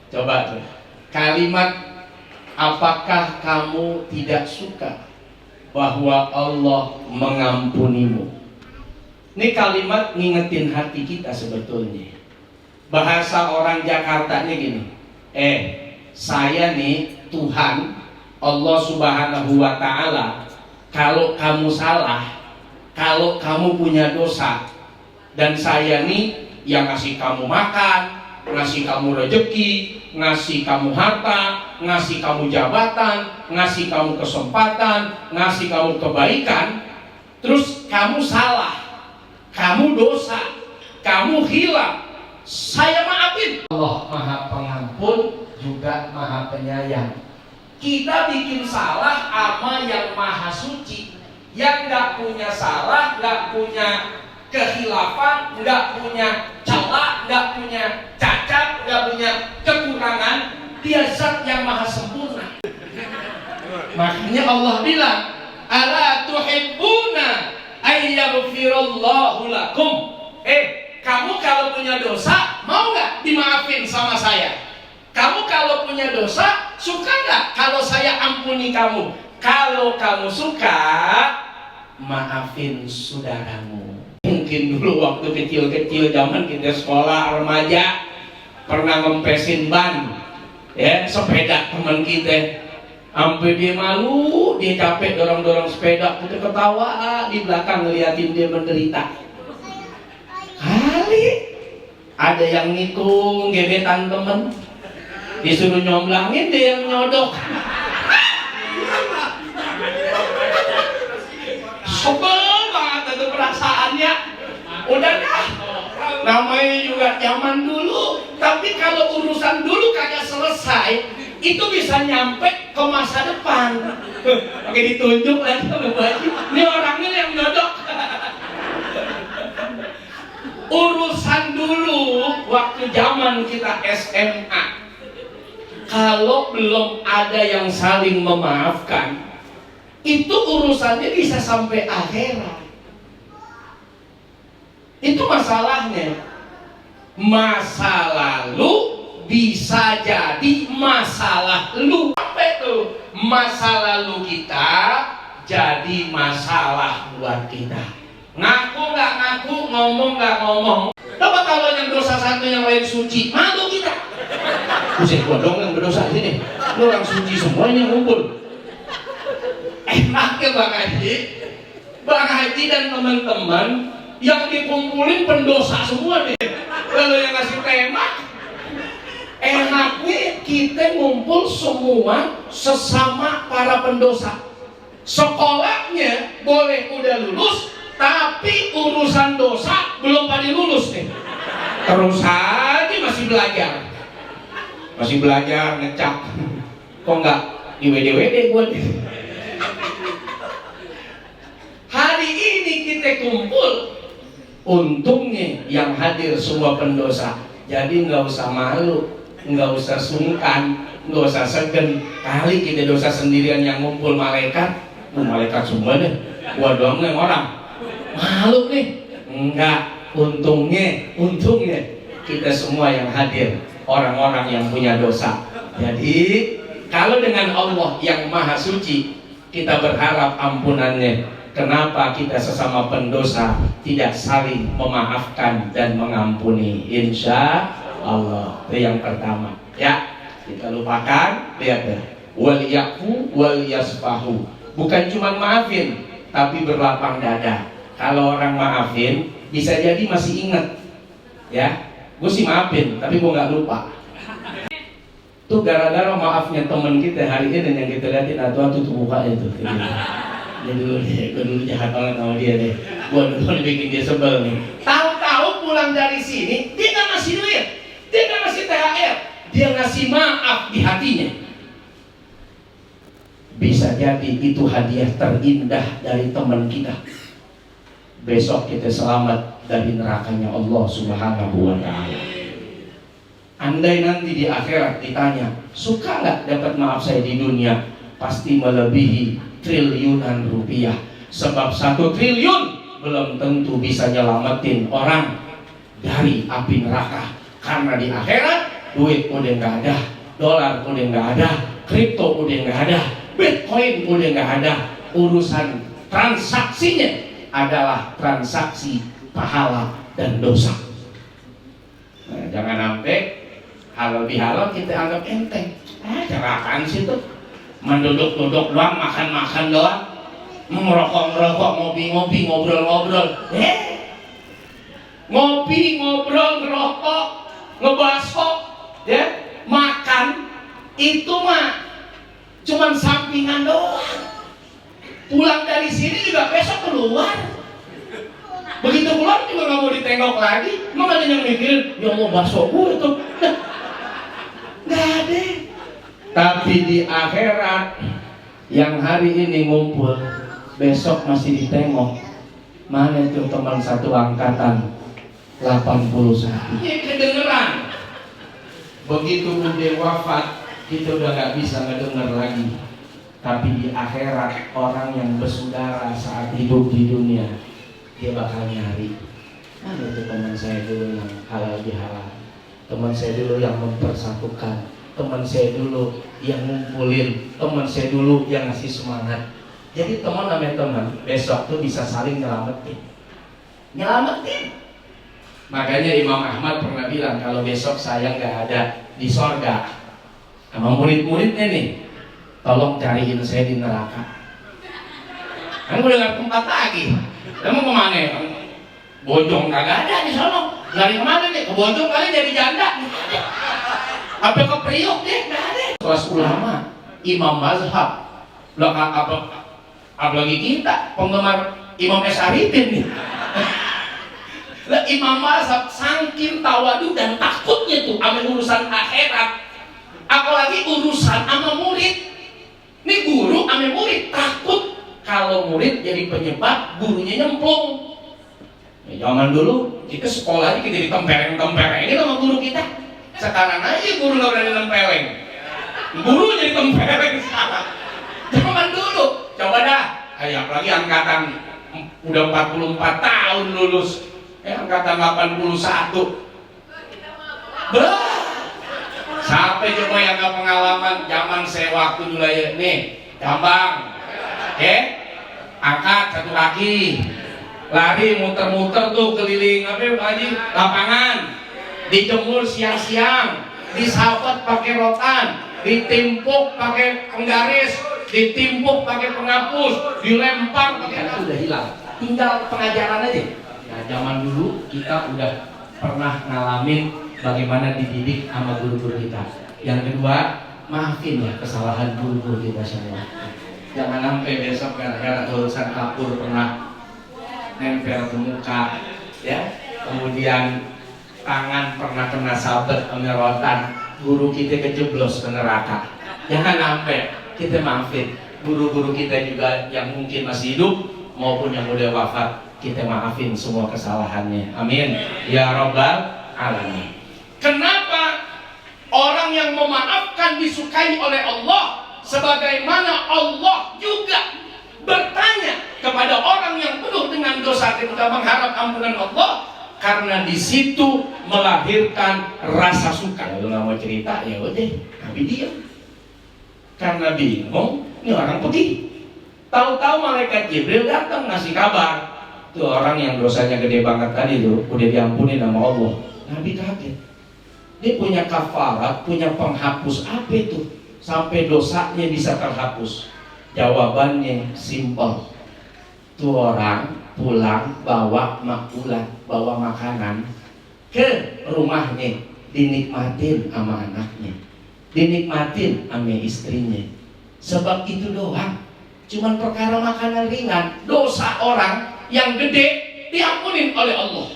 Coba tuh. Kalimat apakah kamu tidak suka bahwa Allah mengampunimu? Ini kalimat ngingetin hati kita sebetulnya. Bahasa orang Jakartanya gini. Saya nih Tuhan Allah Subhanahu wa Ta'ala, kalau kamu salah, kalau kamu punya dosa, dan saya nih yang ngasih kamu makan, ngasih kamu rezeki, ngasih kamu harta, ngasih kamu jabatan, ngasih kamu kesempatan, ngasih kamu kebaikan, terus kamu salah, kamu dosa, kamu hilang, saya maafin. Allah Maha Pengampun juga Maha Penyayang. Kita bikin salah sama yang Maha Suci, yang nggak punya salah, nggak punya kehilafan, nggak punya celah, nggak punya cacat, nggak punya kekurangan. Dia zat yang maha sempurna. Makanya Allah bilang, ala tuhibbuna ayyaghfirallahu lakum. Kamu kalau punya dosa mau nggak dimaafin sama saya? Kamu kalau punya dosa suka nggak kalau saya ampuni kamu? Kalau kamu suka, maafin saudaramu. Mungkin dulu waktu kecil-kecil zaman kita sekolah remaja pernah ngempesin ban, ya sepeda teman kita. Sampai dia malu, dia capek dorong-dorong sepeda, kita ketawa di belakang ngeliatin dia menderita. Kali ada yang ngitung gebetan temen, disuruh nyomblangin, dia yang nyodok. Sebel banget itu perasaannya. Udah dah, namanya juga zaman dulu. Tapi kalau urusan dulu kagak selesai, itu bisa nyampe ke masa depan. Pakai ditunjuk lagi sama baju. Ini orangnya yang nyodok. Urusan dulu waktu zaman kita SMA, kalau belum ada yang saling memaafkan, itu urusannya bisa sampai akhirat. Itu masalahnya. Masa lalu bisa jadi masalah lu. Apa itu? Masa lalu kita jadi masalah buat kita. Ngaku nggak ngaku, ngomong nggak ngomong. Coba kalau yang dosa satu yang lain suci, malu kita. Buset, gua dong yang berdosa sini. Lu orang suci semuanya ngumpul. Enaknya Bang Haji dan teman-teman yang dikumpulin pendosa semua nih. Kalau yang ngasih tema, enaknya kita ngumpul semua sesama para pendosa. Sekolahnya boleh udah lulus, tapi urusan dosa belum pada lulus nih. Terus aja masih belajar ngecap. Kok nggak di WD gue nih. Hari ini kita kumpul, untungnya yang hadir semua pendosa. Jadi nggak usah malu, nggak usah sungkan, nggak usah segen. Kali kita dosa sendirian yang ngumpul malaikat, malaikat semua deh. Gua doang yang orang malu nih. Enggak, untungnya kita semua yang hadir orang-orang yang punya dosa. Jadi kalau dengan Allah yang maha suci kita berharap ampunannya, kenapa kita sesama pendosa tidak saling memaafkan dan mengampuni? Insya Allah. Itu yang pertama. Ya, kita lupakan. Lihat deh. Wal yafu wal yasfahu. Bukan cuma maafin, tapi berlapang dada. Kalau orang maafin, bisa jadi masih ingat. Ya, gue sih maafin, tapi gue nggak lupa. Tuh gara-gara maafnya temen kita hari ini dan yang kita liatin atu-atu tuh mukanya tuh. Dia dulu jahat banget sama dia deh. Gua dulu bikin dia sebel nih. Tahu-tahu pulang dari sini, dia nggak ngasih duit, dia nggak ngasih THR, dia ngasih maaf di hatinya. Bisa jadi itu hadiah terindah dari teman kita. Besok kita selamat dari nerakanya Allah Subhanahu wa Ta'ala. Andai nanti di akhirat ditanya, suka nggak dapat maaf saya di dunia? Pasti melebihi triliunan rupiah. Sebab 1 triliun belum tentu bisa nyelamatin orang dari api neraka. Karena di akhirat duit udah nggak ada, dolar udah nggak ada, kripto udah nggak ada, bitcoin udah nggak ada. Urusan transaksinya adalah transaksi pahala dan dosa. Nah, jangan sampai halal bihalal kita anggap enteng. Cerakan sih tuh. Menduduk-duduk doang, makan-makan doang, ngerokok-ngerokok, ngopi-ngopi, ngobrol-ngobrol. Ngopi, ngobrol, ngerokok, ngebaso, ya, makan, itu mah cuman sampingan doang. Pulang dari sini juga besok keluar. Begitu keluar juga nggak mau ditengok lagi. Emang ada yang mikirin, ya Allah baso gue itu. Nggak ada. Tapi di akhirat yang hari ini ngumpul, besok masih ditengok. Mana itu teman satu angkatan 81? Ini kedengeran. Begitu udah wafat, kita udah nggak bisa ngedenger lagi. Tapi di akhirat orang yang bersaudara saat hidup di dunia, dia bakal nyari. Mana itu teman saya dulu yang halal bihalal, teman saya dulu yang mempersatukan, teman saya dulu yang ngumpulin, teman saya dulu yang ngasih semangat. Jadi teman namanya teman, besok tuh bisa saling nyelamatin. Makanya Imam Ahmad pernah bilang kalau besok saya nggak ada di sorga sama murid-muridnya nih, tolong cariin saya di neraka. Kan udah gak tempat lagi. Kamu kemana ya? Bojong kagak ada di sono. Lari kemana nih? Ke Bojong kali jadi janda. Apa ke Priok deh? Gak ada. Kelas ulama, imam mazhab, belakang apalagi kita penggemar Imam Syarifin nih. Lah imam mazhab saking tawadu dan takutnya tuh sama urusan akhirat, apalagi urusan sama murid. Ini guru sama murid takut kalau murid jadi penyebab gurunya nyemplung. Ya, zaman dulu kita sekolah kita ditempeleng-tempelengin sama guru kita. Sekarang aja guru nggak berani nempeleng, guru jadi tempeleng sekarang. Zaman dulu, coba dah, apalagi angkatan udah 44 tahun lulus, angkatan 81. Sampai coba yang gak pengalaman zaman saya waktu dulu ya, nih, gampang, angkat satu kaki, lari muter-muter tuh keliling lapangan, dijemur siang-siang, disabet pakai rotan, ditimpuk pakai penggaris, ditimpuk pakai penghapus, dilempar pakai itu udah hilang, tinggal pengajaran aja. Nah, zaman dulu kita udah pernah ngalamin bagaimana dididik sama guru-guru kita. Yang kedua, maafin ya kesalahan guru-guru kita semua. Jangan sampai besok gara-gara urusan kapur pernah nempel ke muka, ya. Kemudian tangan pernah kena sabet sama rotan, guru kita kejeblos ke neraka. Jangan sampai, kita maafin guru-guru kita juga yang mungkin masih hidup maupun yang udah wafat, kita maafin semua kesalahannya. Amin ya rabbal alamin. Kenapa orang yang memaafkan disukai oleh Allah, sebagaimana Allah juga bertanya kepada orang yang penuh dengan dosa ketika mengharap ampunan Allah? Karena di situ melahirkan rasa suka. Kalau nggak mau cerita ya udah, tapi diam. Karena bingung, ini orang pergi. Tahu-tahu malaikat Jibril datang ngasih kabar. Tuh orang yang dosanya gede banget tadi tuh udah diampuni sama Allah. Nabi kaget. Dia punya kafarat, punya penghapus apa itu sampai dosanya bisa terhapus? Jawabannya simpel. Tuh orang pulang bawa makulah, bawa makanan ke rumahnya, dinikmatin sama anaknya, dinikmatin sama istrinya. Sebab itu doang, cuman perkara makanan ringan, dosa orang yang gede diampunin oleh Allah.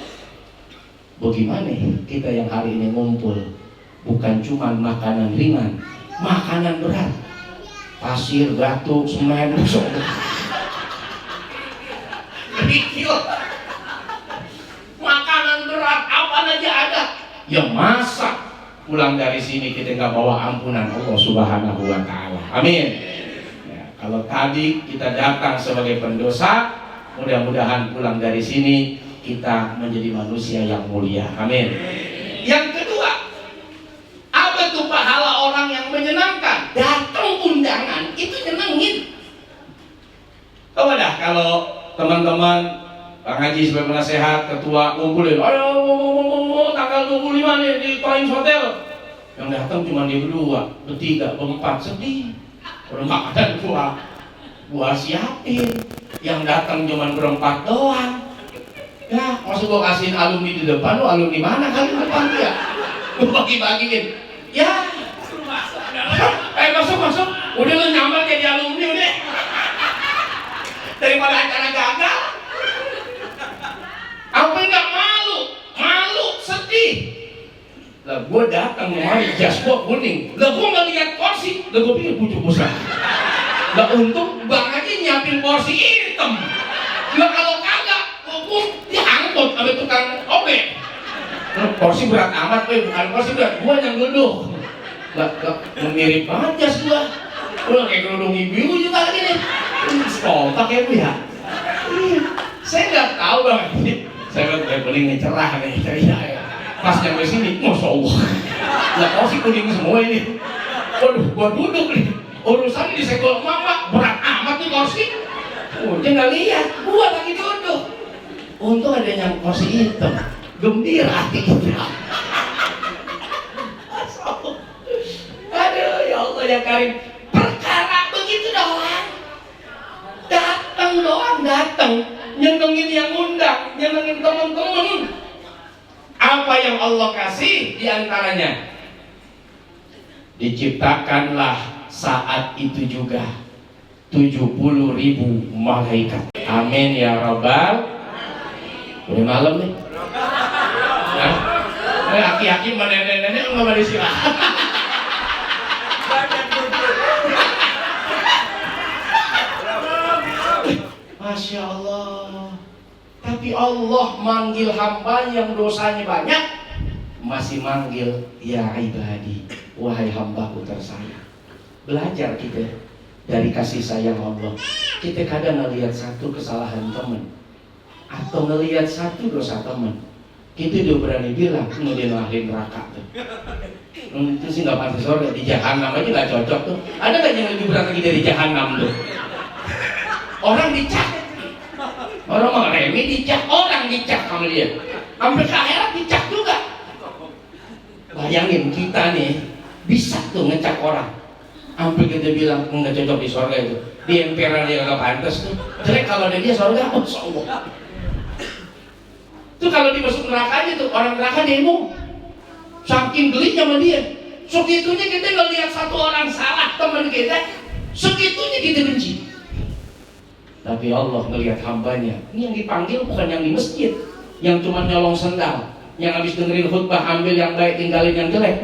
Bagaimana kita yang hari ini ngumpul, bukan cuman makanan ringan, makanan berat, pasir, batu, semen, makanan berat apa aja ada. Ya masa pulang dari sini kita nggak bawa ampunan Allah Subhanahu wa Ta'ala. Amin. Ya, kalau tadi kita datang sebagai pendosa, mudah-mudahan pulang dari sini kita menjadi manusia yang mulia. Amin. Yang kedua, apa tuh pahala orang yang menyenangkan? Datang undangan itu nyenengin. Coba dah kalau teman-teman Pak Haji sebagai penasehat, ketua ngumpulin, ayo tanggal 25 nih di Pines Hotel. Yang datang cuma dia berdua, bertiga, berempat, sedih. Udah makanan gua siapin. Yang datang cuma berempat doang. Ya, maksud gua kasihin alumni di depan, lu alumni mana kali di depan dia? Gua bagi-bagiin. Ya, masuk. Udah lu nyamar jadi alumni udah. Daripada acara gagal. Apa enggak malu, sedih. Lah gua datang kemari, jas gua kuning. Lah gua nggak lihat kursi, lah gua pikir pucuk besar. Lah untung bang aja nyiapin kursi hitam. Lah kalau kagak, gua diangkut sama tukang obek. Kursi berat amat, bukan kursi berat, gua yang duduk. Lah mirip banget jas gua. Gua kayak kerudung ibu juga lagi nih. Kompak ya bu ya. Iya, saya nggak tahu bang. Saya kayak kuning cerah nih, ya. Pas nyampe sini, masya Allah. Lah kursi kuning semua ini. Waduh, gua duduk nih. Urusannya disenggol emak, berat amat nih kursi. Dia nggak lihat, gua lagi duduk. Untung ada yang kursi hitam, gembira hati kita. Aduh, ya Allah ya Karim. Perkara Datang doang, datang. Nyenengin yang undang, nyenengin teman-teman. Apa yang Allah kasih diantaranya? Diciptakanlah saat itu juga 70.000 malaikat. Amin ya Rabbal. Udah malam nih. Aki-aki sama nenek-nenek nggak pada istirahat. Masya Allah. Tapi Allah manggil hamba yang dosanya banyak, masih manggil ya ibadi, wahai hambaku tersayang. Belajar kita dari kasih sayang Allah. Kita kadang ngelihat satu kesalahan teman atau ngelihat satu dosa teman, kita udah berani bilang kemudian lahir neraka tuh. Itu sih nggak pantas surga, di jahanam aja nggak cocok tuh. Ada nggak yang lebih berat lagi dari jahanam tuh? Orang dicak, orang mau remi dicak, orang dicak sama dia. Sampai ke akhirat dicak juga. Bayangin kita nih bisa tuh ngecak orang. Sampai kita bilang nggak cocok di surga itu. Di emperan dia nggak pantas tuh. Jelek kalau ada dia surga, masya Allah. Itu kalau dimasuk neraka aja tuh, orang neraka demo. Saking gelinya sama dia. Segitunya kita ngelihat satu orang salah teman kita, segitunya kita benci. Tapi Allah ngelihat hambanya. Ini yang dipanggil bukan yang di masjid, yang cuma nyolong sendal, yang habis dengerin khutbah ambil yang baik tinggalin yang jelek.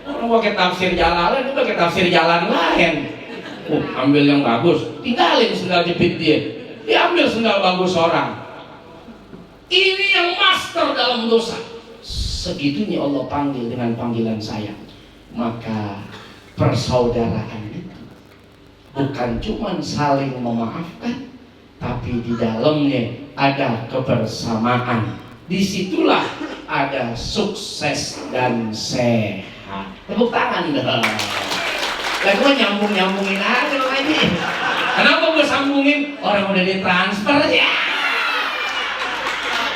Orang pakai tafsir Jalalan, itu pakai tafsir jalan lain. Ambil yang bagus, tinggalin sendal jepit dia. Diambil sendal bagus orang. Ini yang master dalam dosa. Segitunya Allah panggil dengan panggilan sayang. Maka persaudaraan itu bukan cuma saling memaafkan, tapi di dalamnya ada kebersamaan. Disitulah ada sukses dan sehat. Tepuk tangan dong. Lah gue nyambungin aja lagi. Kenapa gue sambungin? Orang udah ditransfer ya.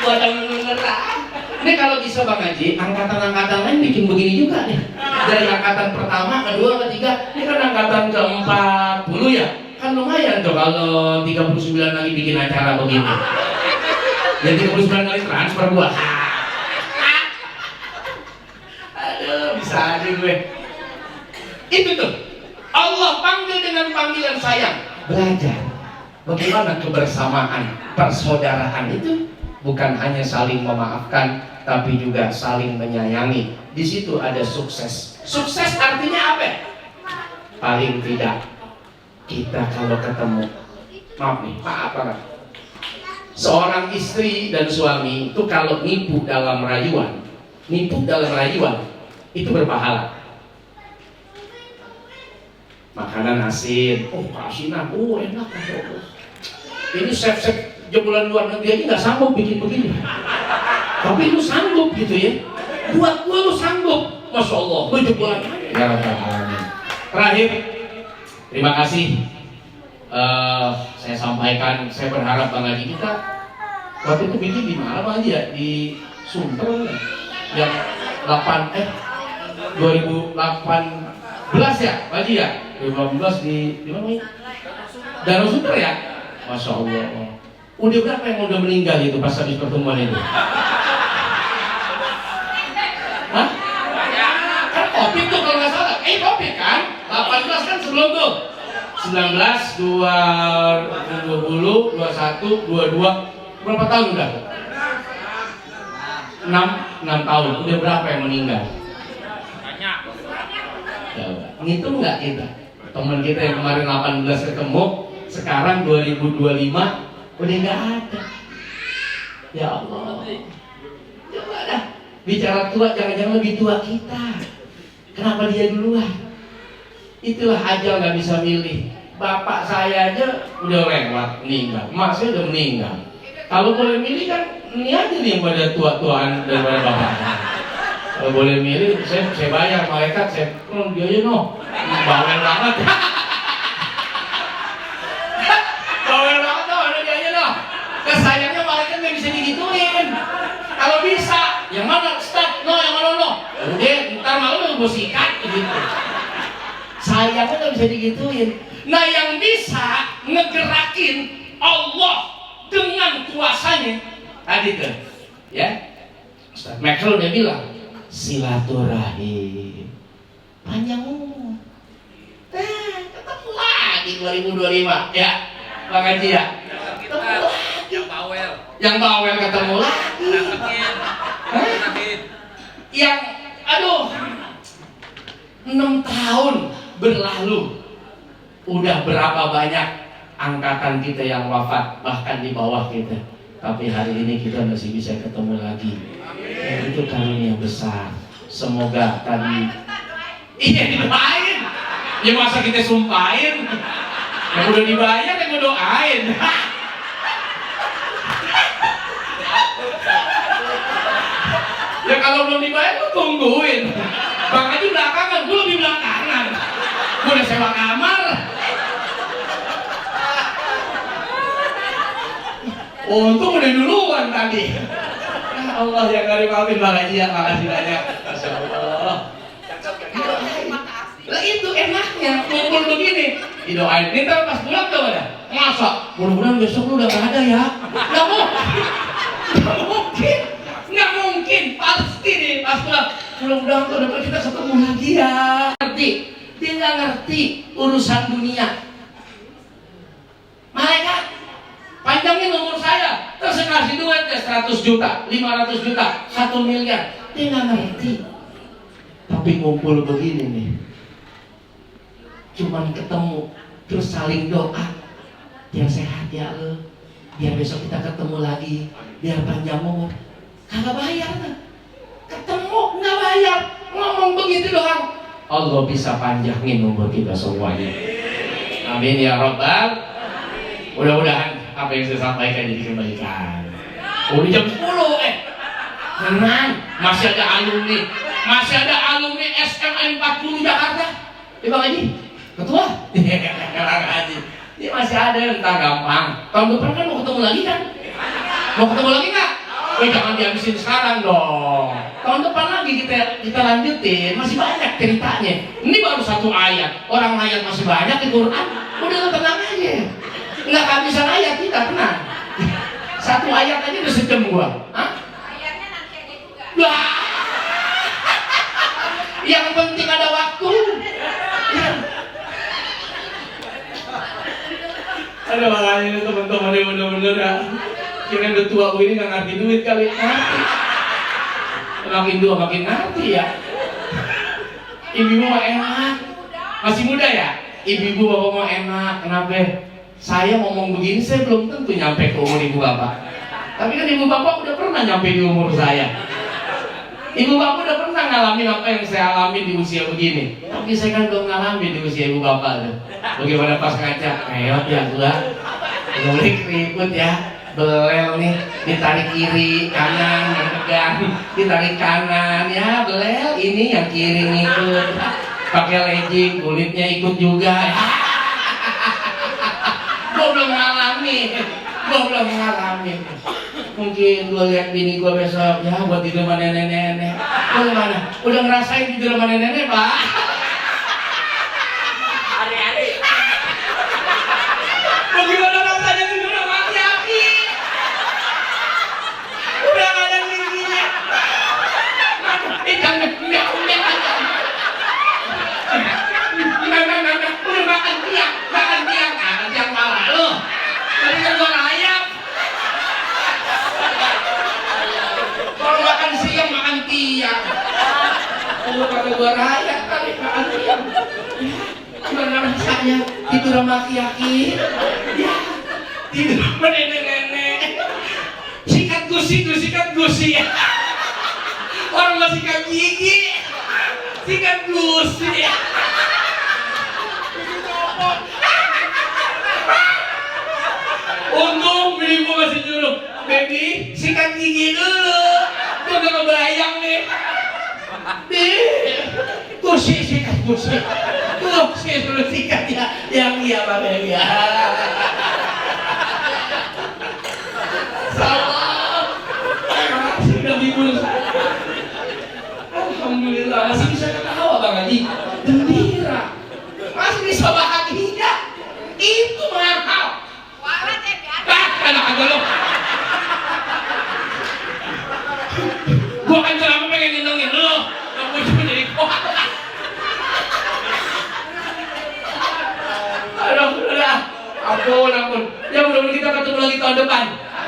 Gue udah mengerti. Ini kalau bisa Bang Haji, angkatan-angkatan lain bikin begini juga nih. Dari angkatan pertama, kedua, ketiga, ini kan angkatan ke-40 ya. Kan lumayan tuh kalau 39 lagi bikin acara begini. Dan 39 kali transfer gua. Aduh, bisa aja gue. Itu tuh. Allah panggil dengan panggilan sayang. Belajar bagaimana kebersamaan, persaudaraan itu bukan hanya saling memaafkan, tapi juga saling menyayangi. Di situ ada sukses. Sukses artinya apa? Paling tidak kita kalau ketemu, maaf banget. Seorang istri dan suami itu kalau nipu dalam rayuan itu berpahala. Makanan asin, asinan, enak, ini chef jebolan luar negeri aja nggak sanggup bikin begini, tapi lu sanggup gitu ya, buat gua lu sanggup, masya Allah, lu jebolan. Ya Rabbi. Terakhir, terima kasih. Saya sampaikan, saya berharap Bang Haji kita waktu itu bikin di mana aja ya, di Sunter yang 2018 ya, Pak Haji ya. 2018 di mana ini? Danau Sunter ya? Masya Allah. Udah berapa yang udah meninggal itu pas habis pertemuan itu? Hah? Kan COVID tuh kalau nggak salah. COVID kan? 18 kan sebelum tuh. 19, 20, 21, 22. Berapa tahun udah? 6 tahun. Udah berapa yang meninggal? Ngitung nggak kita? Teman kita yang kemarin 18 ketemu, sekarang 2025 udah nggak ada. Ya Allah. Coba dah bicara tua, jangan-jangan lebih tua kita. Kenapa dia duluan? Itulah ajal nggak bisa milih. Bapak saya aja udah lewat meninggal, emak saya udah meninggal. Kalau boleh milih kan ini aja nih yang pada tua-tuaan daripada bapak. Kalau boleh milih, saya bayar malaikat, saya dia aja no, bawel banget. Bawel banget no, dia aja no. Kesayangnya malaikat nggak bisa digituin. Kalau bisa, yang mana stop, no, yang mana no. Udah, ntar malam gue sikat gitu. sayangnya nggak bisa digituin. Nah yang bisa ngegerakin Allah dengan kuasanya tadi tuh, ya. Ustaz Maxwell udah bilang silaturahim panjang umur. Ketemu lagi 2025 ya, Bang Haji ya. Ketemu lagi. Yang bawel ketemu lagi. Yang aduh 6 tahun berlalu, udah berapa banyak angkatan kita yang wafat bahkan di bawah kita, tapi hari ini kita masih bisa ketemu lagi. Itu karunia besar. Semoga tadi didoain. Ya masa kita sumpahin? Yang udah dibayar yang doain. Ya kalau belum dibayar lu tungguin. Bang Haji belakangan, gue lebih belakangan. Gue udah sewa kamar. Untung udah duluan tadi. Ya Allah yang karim amin, Bang Haji ya, makasih banyak. Masya Allah. Lah itu enaknya ngumpul begini, didoain. Ini ntar pas pulang tuh ada. Masa? Mudah-mudahan besok lu udah gak ada ya. Gak mungkin. Gak mungkin. Nggak mungkin, pasti nih pas pulang. Mudah-mudahan tuh dapat kita ketemu lagi ya. Ngerti? Dia nggak ngerti urusan dunia. Malaikat panjangin umur saya, terus kasih duit ya 100 juta, 500 juta, 1 miliar. Dia nggak ngerti. Tapi ngumpul begini nih, cuman ketemu, terus saling doa, biar sehat ya lo, biar besok kita ketemu lagi, biar panjang umur. Kagak bayar kan? Ketemu nggak bayar, ngomong begitu doang. Allah bisa panjangin umur kita semuanya. Amin ya Rabbal. Mudah-mudahan apa yang saya sampaikan jadi kebaikan. Udah jam 10 tenang, masih ada alumni SMN 40 Jakarta. Bang Haji, ketua. Bang Haji, ini masih ada, entah gampang. Tahun depan kan mau ketemu lagi kan? Mau ketemu lagi nggak? Jangan dihabisin sekarang dong. Tahun depan lagi kita lanjutin, masih banyak ceritanya. Ini baru 1 ayat, orang ayat masih banyak di Quran. Udah tenang aja, nggak kehabisan ayat kita, tenang. 1 ayat aja udah sejam gua. Hah? Ayatnya nanti aja juga. Wah. Yang penting ada waktu. Ada makanya teman-teman yang bener-bener ya. Kira udah tua ini nggak ngerti duit kali, ngerti. Makin tua makin ngerti ya. Ibu-ibu mah enak, masih muda ya. Ibu-ibu bapak mah enak, kenapa? Saya ngomong begini saya belum tentu nyampe ke umur ibu bapak. Tapi kan ibu bapak udah pernah nyampe di umur saya. Ibu bapak udah pernah ngalamin apa yang saya alami di usia begini. Tapi saya kan belum ngalamin di usia ibu bapak tuh. Bagaimana pas ngaca, keot ya gua, boleh keriput ya. Belel nih, ditarik kiri, kanan, yang tegang, ditarik kanan, ya belel, ini yang kiri ngikut, pakai legging, kulitnya ikut juga. Gue belum ngalamin. Mungkin gue lihat bini gue besok, ya buat tidur sama nenek-nenek. Gue gimana? Udah ngerasain tidur sama nenek-nenek, Pak? Hari-hari. Bagaimana rasanya tidur sama aki-aki? Udah gak ada giginya. Jangan udah aja. Udah makan tiang malah lo. Tadi kan gue rayap. Kalau makan siang makan tiang. Lu kata gue rayap kali makan tiang. Gimana rasanya tidur sama aki-aki? Ya, tidur sama nenek-nenek. Sikat gusi. Orang masih sikat gigi. Sikat gusi. Untung bini gue masih nyuruh, baby sikat gigi dulu. Gue udah ngebayang nih. Sikat gusi. Tuh, saya suruh sikat ya. Yang iya Pak Baby ya. Salam. Sudah bibul. Alhamdulillah masih bisa ketawa Bang Haji. Gembira. Ampun. Ya mudah-mudahan kita ketemu lagi tahun depan.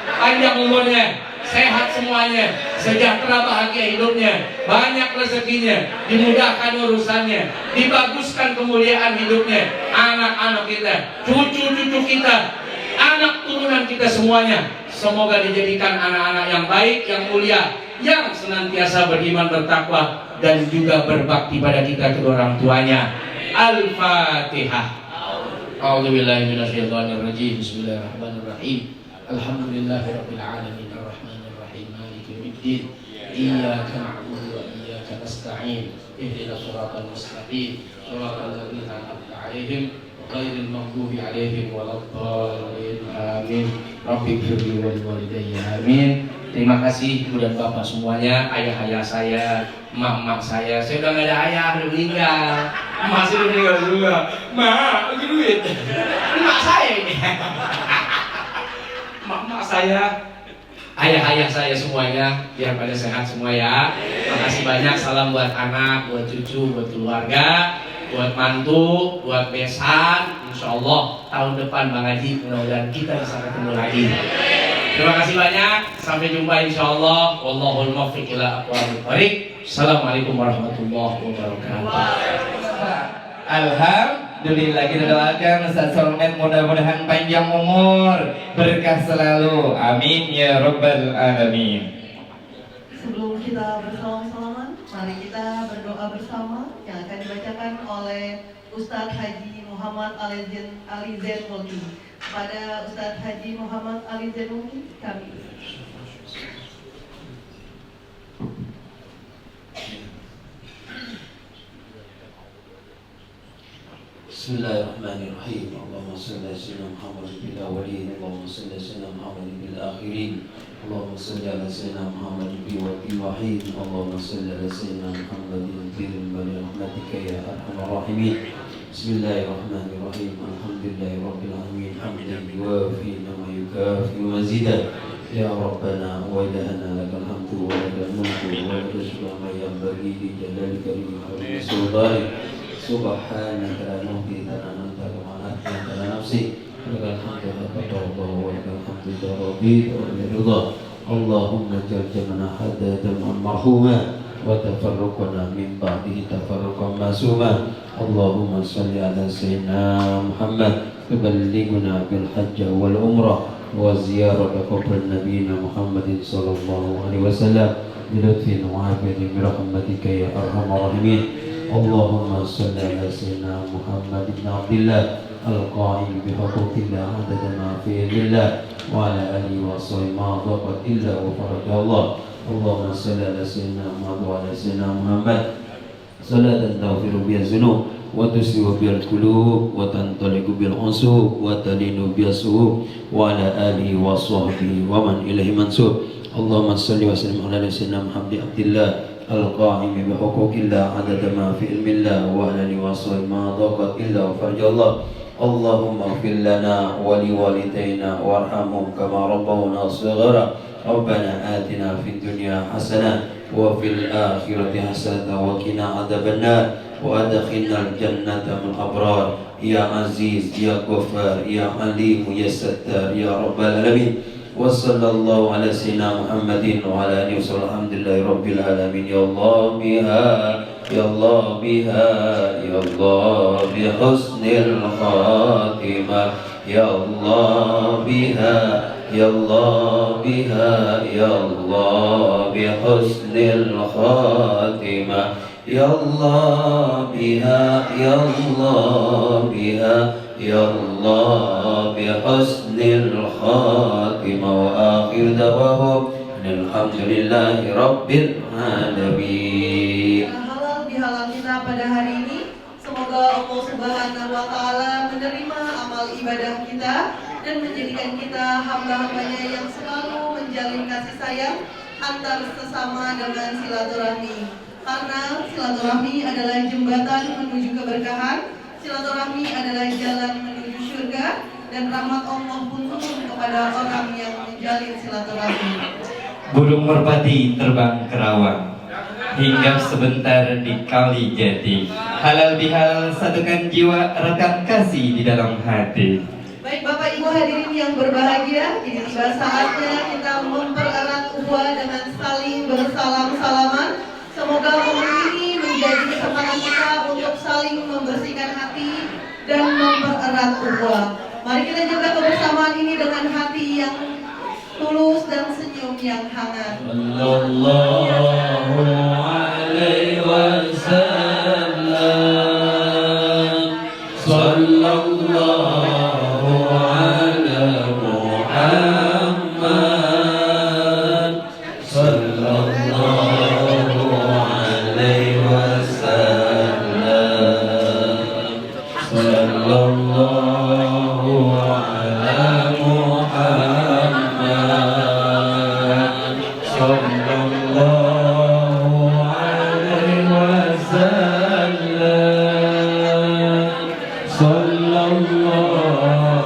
Panjang umurnya, sehat semuanya, sejahtera bahagia hidupnya, banyak rezekinya, dimudahkan urusannya, dibaguskan kemuliaan hidupnya, anak-anak kita, cucu-cucu kita, anak turunan kita semuanya. Semoga dijadikan anak-anak yang baik, yang mulia, yang senantiasa beriman, bertakwa, dan juga berbakti pada kita kedua orang tuanya. Al-Fatihah. A'udzubillahi minasyaitonirrajim. Bismillahirrahmanirrahim. Alhamdulillahirabbil alamin arrahmanir rahim maliki yaumiddin. Iyyaka na'budu wa iyyaka nasta'in. Ihdinas siratal mustaqim. Shiratal ladzina an'amta 'alaihim ghairil maghdubi 'alaihim waladdallin. Amin. Rabbighfirli wa liwalidayya. Amin. Terima kasih ibu dan bapak semuanya, ayah-ayah saya, emak-emak saya. Saya udah gak ada ayah, udah meninggal. Masih udah meninggal juga. Mak, bagi duit. Emak saya ini. Emak-emak saya, ayah-ayah saya semuanya, biar pada sehat semua ya. Makasih banyak, salam buat anak, buat cucu, buat keluarga, buat mantu, buat besan. Insya Allah tahun depan Bang Haji, mudah-mudahan kita bisa ketemu lagi. Terima kasih banyak, sampai jumpa insya Allah. Wallahul muwaffiq ila aqwamit thoriq. Assalamualaikum warahmatullahi wabarakatuh. Alhamdulillah, kita doakan Ustaz Solmed mudah-mudahan panjang umur, berkah selalu. Amin ya rabbal alamin. Sebelum kita bersalam-salaman, mari kita berdoa bersama yang akan dibacakan oleh Ustadz Haji Muhammad Ali Zain Mulki. Kepada Ustadz Haji Muhammad Ali Zain Mulki, kami Bismillahirrahmanirrahim. Allahumma salli ala sayyidina Muhammad bil awwalin, Allahumma salli ala sayyidina Muhammad bil akhirin, Allahumma salli ala sayyidina Muhammad bil wahid, Allahumma salli ala sayyidina Muhammadin bil rahmatika ya arhamar rahimin. Bismillahirrahmanirrahim. Alhamdulillahi rabbil alamin. Hamdan yuwafi wa yukafi mazidah. Ya Rabbana wa ilahana lakal hamdu wa lakal mulku wa lakal syukru ma yanbaghi li jalalika wa sultanik. Subhanaka la nuhsi thanan anta kama athna ala nafsi. Lakal hamdu wa lakal hamdu ya rabbi wa ridha. Allahumma ja'al jamana hadha jam'an marhuma wa tafarruqana min ba'dihi tafarruqan masuma. Allahumma salli ala sayyidina Muhammad tuballighuna bil hajj wal umrah wa ziyarata qabr nabiyina Muhammadin sallallahu alaihi wasallam bi lutfin wa afiyyin bi rahmatika ya arhamar rahimin. Allahumma salli ala sayyidina Muhammad ibn Abdillah al-qa'im bi huquqillah adada ma fi illah wa ala alihi wa sahbihi ma dhaqat illa wa farajallah. Allahumma salli ala sayyidina Muhammad wa ala sayyidina Muhammad salatan taghfiru biha dzunub wa tuslihu bil qulub wa tantaliqu bil usub wa talinu biasuh wa ala alihi wa sahbihi wa man ilaihi mansub. Allahumma salli wa sallim ala sayyidina Muhammad Abdillah al-qa'im bi huquqillah adada ma fi ilmillah wa ala alihi wa sahbihi ma dhaqat illa wa farajallah. Allahumma ighfir lana wa li walidayna warhamhum kama rabbawna shighara. Rabbana atina fid dunya hasanah wa fil akhirati hasanah wa qina adzabannar wa adkhilnal jannata ma'al abrar ya aziz ya ghaffar ya alim ya sattar ya rabbal alamin. Wa sallallahu ala sayyidina Muhammadin wa ala alihi wa alhamdulillahi rabbil alamin. Ya Allah biha ya Allah biha ya Allah bi husnil khatimah ya Allah biha ya Allah biha ya Allah bi husnil khatimah ya Allah biha ya Allah biha ya Allah bi husnil khatimah wa akhir dawahum alhamdulillahi rabbil alamin. halal bihalal kita pada hari ini. Semoga Allah Subhanahu wa taala menerima amal ibadah kita dan menjadikan kita hamba-hambanya yang selalu menjalin kasih sayang antar sesama dengan silaturahmi. Karena silaturahmi adalah jembatan menuju keberkahan, silaturahmi adalah jalan menuju surga, dan rahmat Allah pun turun kepada orang yang menjalin silaturahmi. Burung merpati terbang kerawang, hinggap sebentar di kali jati. Halal bihalal satukan jiwa, rekam kasih di dalam hati. Baik Bapak hadirin yang berbahagia, ini tiba saatnya kita mempererat ukhuwah dengan saling bersalam-salaman. Semoga momen ini menjadi kesempatan kita untuk saling membersihkan hati dan mempererat ukhuwah. Mari kita jaga kebersamaan ini dengan hati yang tulus dan senyum yang hangat. Sallallahu alaihi wasallam. Sallallahu ala Muhammad. Sallallahu alaihi wasallam. Sallallahu ala Muhammad. Sallallahu alaihi wasallam. Sallallahu ala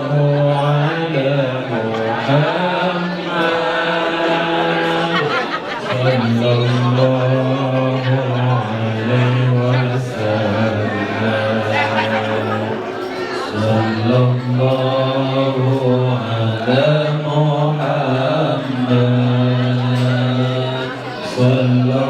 Muhammad. Sallallahu alaihi wasallam. Sallallahu ala Muhammad. Sallallahu